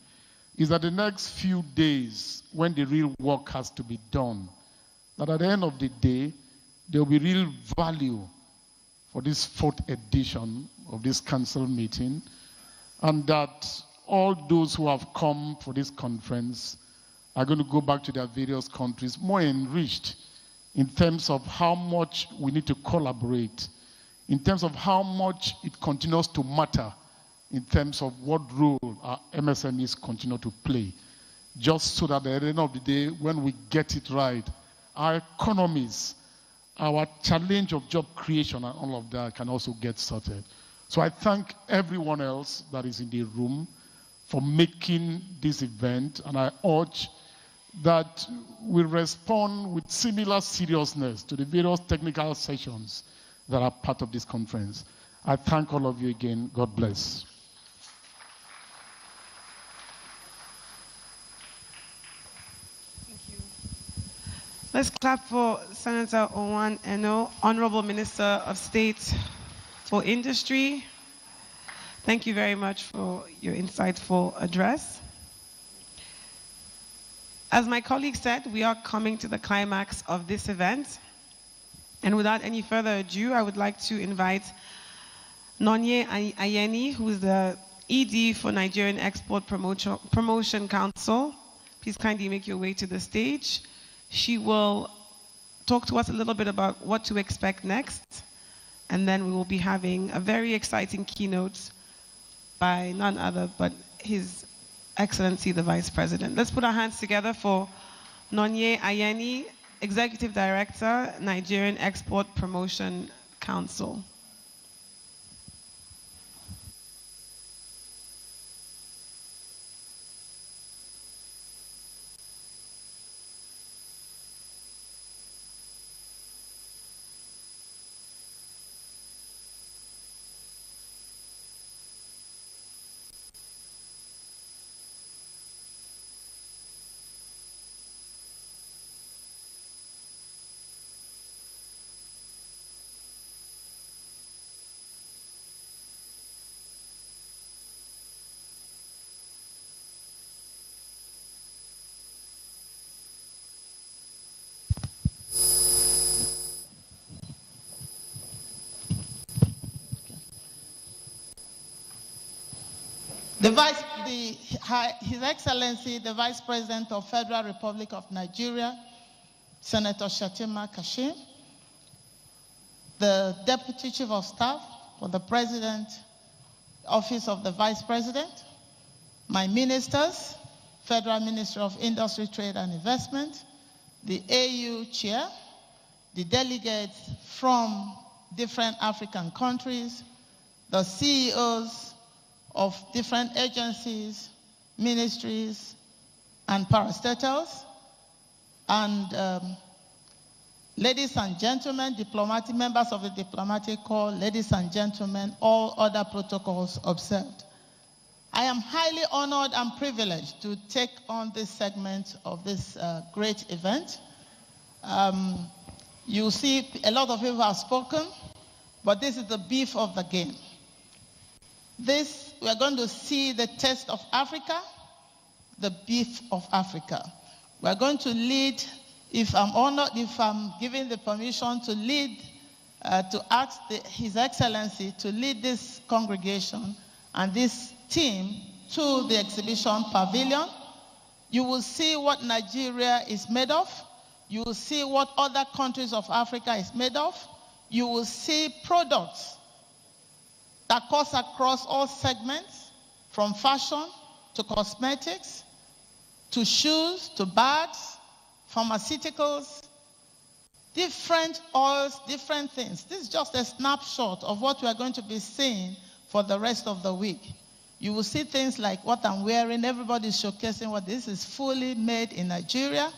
is that the next few days, when the real work has to be done, that at the end of the day, there will be real value for this 4th edition of this council meeting, and that all those who have come for this conference are going to go back to their various countries more enriched in terms of how much we need to collaborate, in terms of how much it continues to matter, in terms of what role our MSMEs continue to play, just so that at the end of the day, when we get it right, our economies, our challenge of job creation and all of that can also get sorted. So I thank everyone else that is in the room for making this event, and I urge that we respond with similar seriousness to the various technical sessions that are part of this conference. I thank all of you again. God bless. Thank you. Let's clap for Senator Owan Eno, Honorable Minister of State for Industry. Thank you very much for your insightful address. As my colleague said, we are coming to the climax of this event. And without any further ado, I would like to invite Nonye Ayeni, who is the ED for Nigerian Export Promotion Council. Please kindly make your way to the stage. She will talk to us a little bit about what to expect next. And then we will be having a very exciting keynote by none other but His Excellency, the Vice President. Let's put our hands together for Nonye Ayeni, Executive Director, Nigerian Export Promotion Council. His Excellency, the Vice President of Federal Republic of Nigeria, Senator Shetima Kashim, the Deputy Chief of Staff for the President, Office of the Vice President, my ministers, Federal Ministry of Industry, Trade and Investment, the AU Chair, the delegates from different African countries, the CEOs of different agencies, ministries, and parastatals, and ladies and gentlemen, members of the diplomatic corps, ladies and gentlemen, all other protocols observed. I am highly honored and privileged to take on this segment of this great event. You see, a lot of people have spoken, but this is the beef of the game. We are going to see the taste of Africa, the beef of Africa. We are going to lead, if I'm given the permission to lead, to ask His Excellency to lead this congregation and this team to the exhibition pavilion. You will see what Nigeria is made of. You will see what other countries of Africa is made of. You will see products that cuts across all segments, from fashion to cosmetics, to shoes, to bags, pharmaceuticals, different oils, different things. This is just a snapshot of what we are going to be seeing for the rest of the week. You will see things like what I'm wearing. Everybody's showcasing what this is fully made in Nigeria.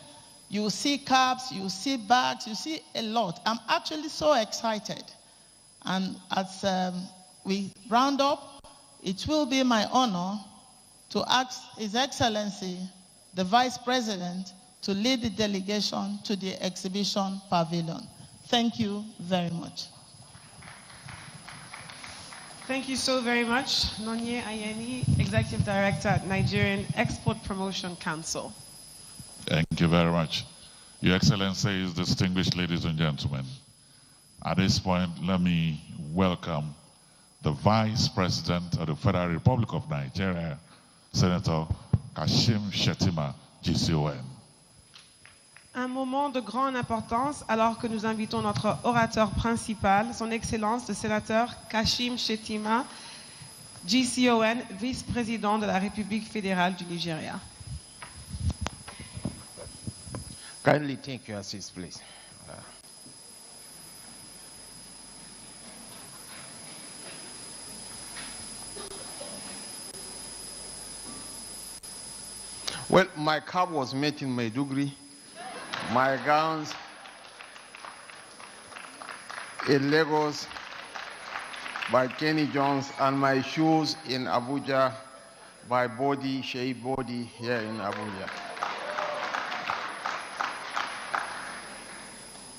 You will see caps, you will see bags, you see a lot. I'm actually so excited. And as we round up, it will be my honor to ask His Excellency, the Vice President, to lead the delegation to the exhibition pavilion. Thank you very much. Thank you so very much, Nonye Ayeni, Executive Director at Nigerian Export Promotion Council. Thank you very much. Your Excellencies, distinguished ladies and gentlemen, at this point, let me welcome the Vice President of the Federal Republic of Nigeria, Senator Kashim Shetima, GCON. Un moment de grande importance alors que nous invitons notre orateur principal, son Excellence le sénateur Kashim Shetima, GCON, vice-président de la République fédérale du Nigeria. Kindly take your seats, please. Well, my cap was made in Maiduguri, my gowns in Lagos by Kenny Jones, and my shoes in Abuja by Shea Body here in Abuja.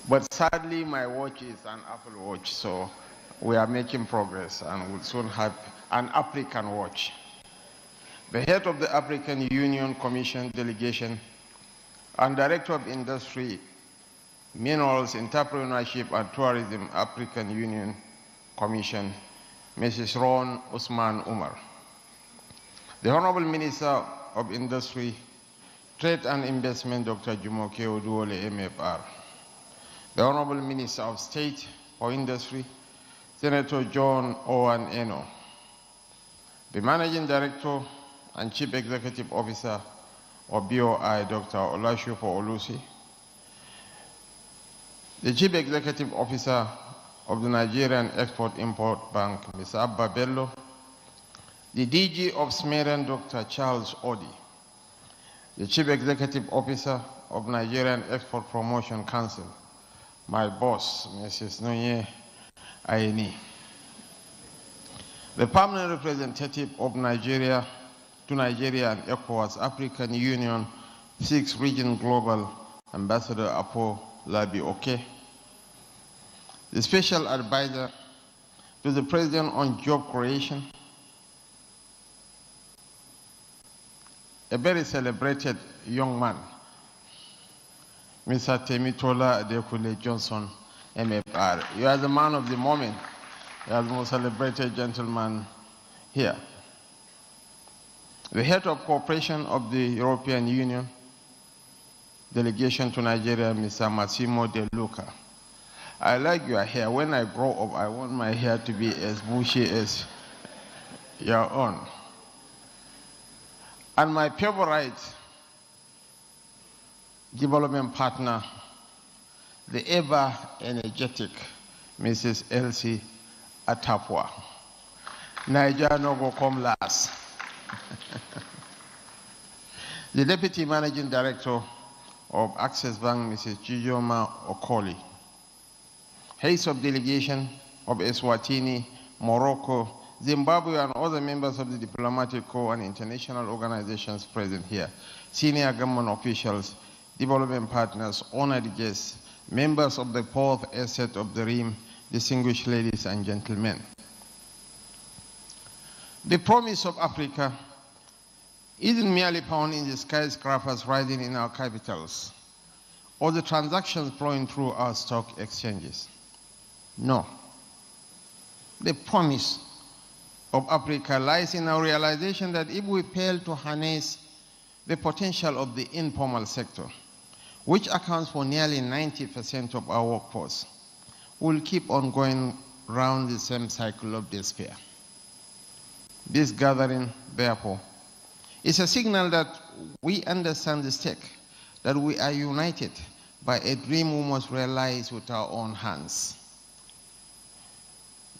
But sadly, my watch is an Apple Watch, so we are making progress and we'll soon have an African watch. The head of the African Union Commission delegation and Director of Industry, Minerals, Entrepreneurship and Tourism, African Union Commission, Mrs. Ron Usman Umar. The Honorable Minister of Industry, Trade and Investment, Dr. Jumoke Oduole, MFR. The Honorable Minister of State for Industry, Senator John Owen Eno. The Managing Director and Chief Executive Officer of BOI, Dr. Olashupo Olusi. The Chief Executive Officer of the Nigerian Export-Import Bank, Ms. Abba Bello. The DG of SMEREN, Dr. Charles Odi. The Chief Executive Officer of Nigerian Export Promotion Council, my boss, Mrs. Nonye Ayeni. The permanent representative of Nigeria to Nigeria and ECOWAS African Union 6th Region Global Ambassador Apo Labi Oke. The Special Advisor to the President on Job Creation, a very celebrated young man, Mr. Temitola Adekule Johnson, MFR. You are the man of the moment. You are the most celebrated gentleman here. the head of cooperation of the European Union delegation to Nigeria, Mr. Massimo De Luca. I like your hair. When I grow up, I want my hair to be as bushy as your own. And my favorite development partner, the ever-energetic Mrs. Elsie Atapwa. Nigeria no go come last. The Deputy Managing Director of Access Bank, Mrs. Chijoma Okoli. Heads of delegation of Eswatini, Morocco, Zimbabwe, and other members of the diplomatic corps and international organizations present here, senior government officials, development partners, honored guests, members of the fourth estate of the Rim, distinguished ladies and gentlemen. The promise of Africa isn't merely found in the skyscrapers rising in our capitals or the transactions flowing through our stock exchanges. No. The promise of Africa lies in our realization that if we fail to harness the potential of the informal sector, which accounts for nearly 90% of our workforce, we'll keep on going round the same cycle of despair. This gathering, therefore, is a signal that we understand the stake, that we are united by a dream we must realize with our own hands.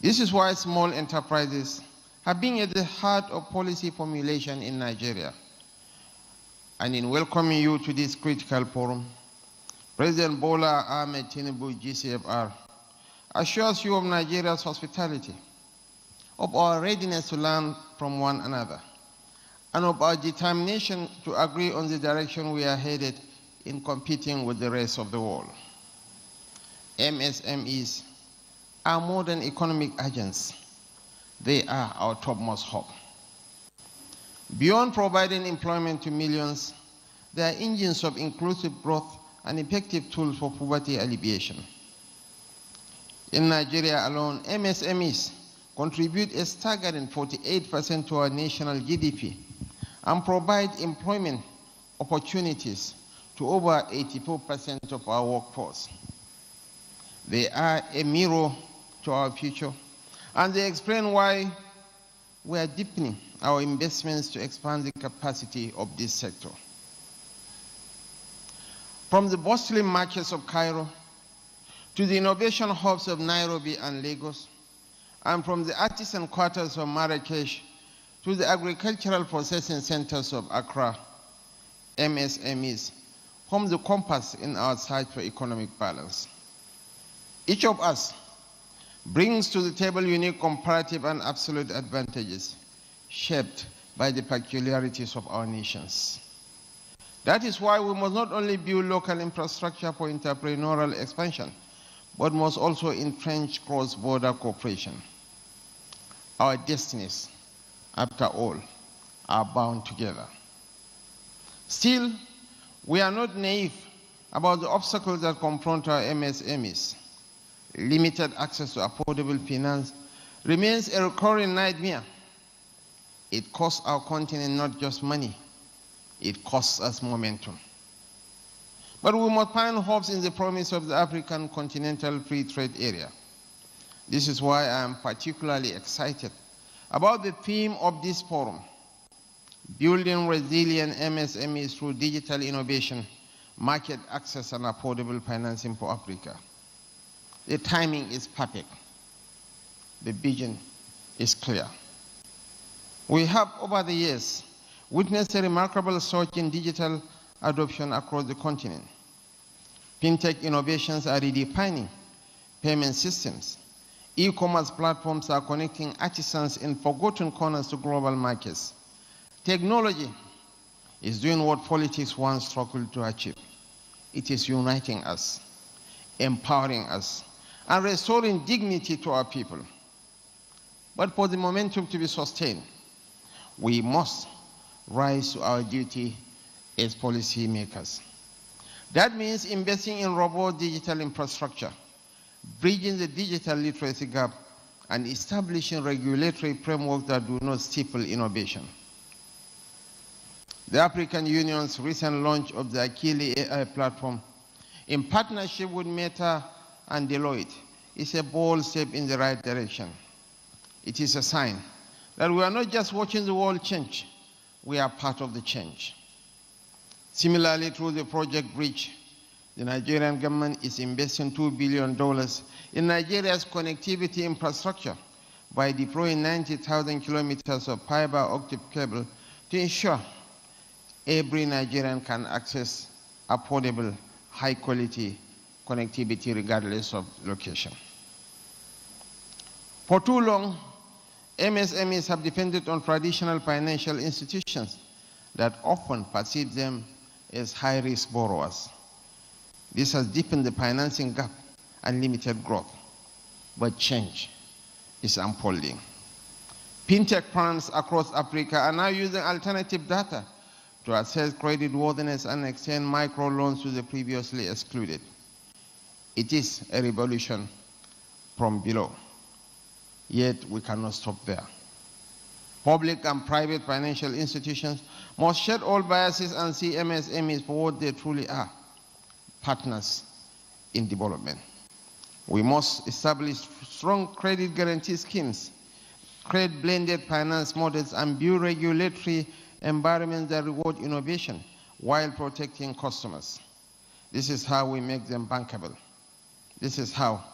This is why small enterprises have been at the heart of policy formulation in Nigeria. And in welcoming you to this critical forum, President Bola Ahmed Tinubu, GCFR, assures you of Nigeria's hospitality, of our readiness to learn from one another, and of our determination to agree on the direction we are headed in competing with the rest of the world. MSMEs are more than economic agents. They are our topmost hope. Beyond providing employment to millions, they are engines of inclusive growth and effective tools for poverty alleviation. In Nigeria alone, MSMEs contribute a staggering 48% to our national GDP and provide employment opportunities to over 84% of our workforce. They are a mirror to our future, and they explain why we are deepening our investments to expand the capacity of this sector. From the bustling markets of Cairo to the innovation hubs of Nairobi and Lagos, and from the artisan quarters of Marrakesh to the agricultural processing centers of Accra, MSMEs form the compass in our search for economic balance. Each of us brings to the table unique comparative and absolute advantages shaped by the peculiarities of our nations. That is why we must not only build local infrastructure for entrepreneurial expansion, but must also entrench cross-border cooperation. Our destinies, after all, are bound together. Still, we are not naive about the obstacles that confront our MSMEs. Limited access to affordable finance remains a recurring nightmare. It costs our continent not just money, it costs us momentum. But we must find hopes in the promise of the African Continental Free Trade Area. This is why I am particularly excited about the theme of this forum, building resilient MSMEs through digital innovation, market access, and affordable financing for Africa. The timing is perfect. The vision is clear. We have, over the years, witnessed a remarkable surge in digital adoption across the continent. Fintech innovations are redefining payment systems. E-commerce platforms are connecting artisans in forgotten corners to global markets. Technology is doing what politics once struggled to achieve. It is uniting us, empowering us, and restoring dignity to our people. But for the momentum to be sustained, we must rise to our duty as policymakers. That means investing in robust digital infrastructure, bridging the digital literacy gap, and establishing regulatory frameworks that do not stifle innovation. The African Union's recent launch of the Akili AI platform in partnership with Meta and Deloitte is a bold step in the right direction. It is a sign that we are not just watching the world change, we are part of the change. Similarly, through the Project Bridge, the Nigerian government is investing $2 billion in Nigeria's connectivity infrastructure by deploying 90,000 kilometers of fiber optic cable to ensure every Nigerian can access affordable, high-quality connectivity regardless of location. For too long, MSMEs have depended on traditional financial institutions that often perceive them as high-risk borrowers. This has deepened the financing gap and limited growth, but change is unfolding. Fintech firms across Africa are now using alternative data to assess creditworthiness and extend microloans to the previously excluded. It is a revolution from below, yet we cannot stop there. Public and private financial institutions must shed all biases and see MSMEs for what they truly are, partners in development. We must establish strong credit guarantee schemes, create blended finance models, and build regulatory environments that reward innovation while protecting customers. This is how we make them bankable. This is how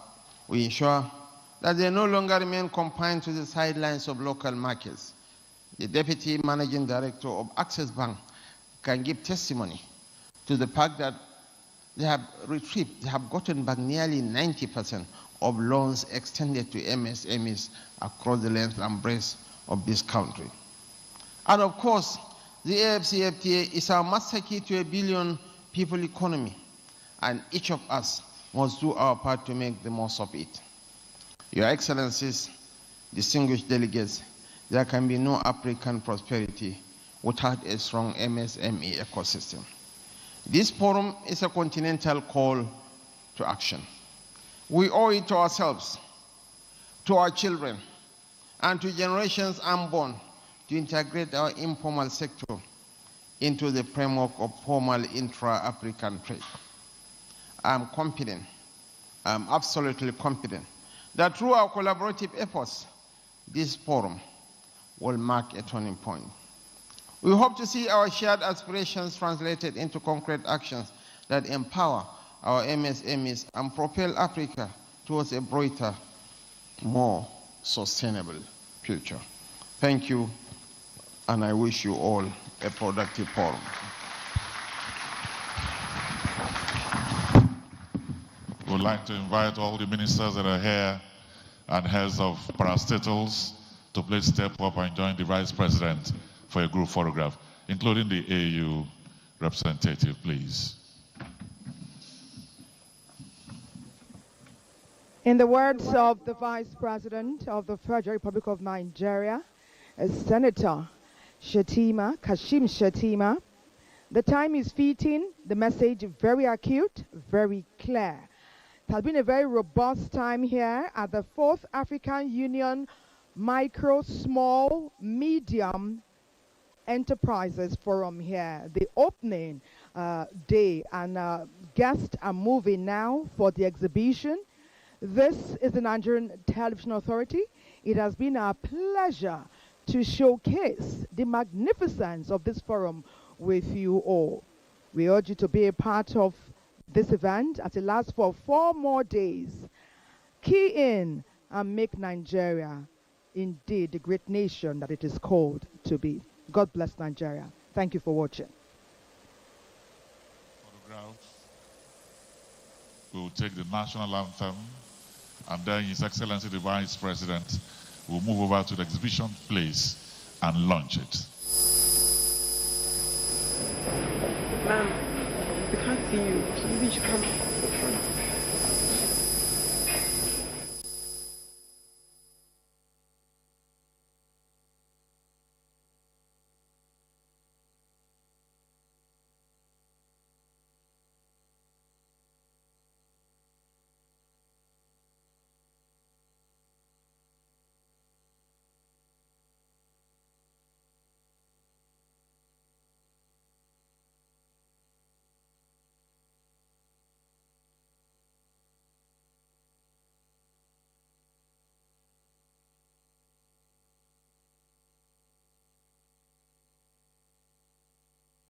we ensure that they no longer remain confined to the sidelines of local markets. The Deputy Managing Director of Access Bank can give testimony to the fact that they have gotten back nearly 90% of loans extended to MSMEs across the length and breadth of this country. And of course, the AFCFTA is our master key to a billion people economy, and each of us must do our part to make the most of it. Your Excellencies, distinguished delegates, there can be no African prosperity without a strong MSME ecosystem. This forum is a continental call to action. We owe it to ourselves, to our children, and to generations unborn to integrate our informal sector into the framework of formal intra-African trade. I'm confident, I'm absolutely confident, that through our collaborative efforts, this forum will mark a turning point. We hope to see our shared aspirations translated into concrete actions that empower our MSMEs and propel Africa towards a brighter, more sustainable future. Thank you, and I wish you all a productive forum. We would like to invite all the ministers that are here and heads of parastatals to please step up and join the Vice President for a group photograph, including the AU representative, please. In the words of the Vice President of the Federal Republic of Nigeria, Senator Kashim Shettima, the time is fitting, the message very acute, very clear. It has been a very robust time here at the 4th African Union Micro, Small, Medium Enterprises Forum here. The opening day, and guests are moving now for the exhibition. This is the Nigerian Television Authority. It has been our pleasure to showcase the magnificence of this forum with you all. We urge you to be a part of this event as it lasts for 4 more days. Key in and make Nigeria indeed the great nation that it is called to be. God bless Nigeria. Thank you for watching. We will take the national anthem, and then His Excellency the Vice President will move over to the exhibition place and launch it. Ma'am, we can't see you. Maybe you should come.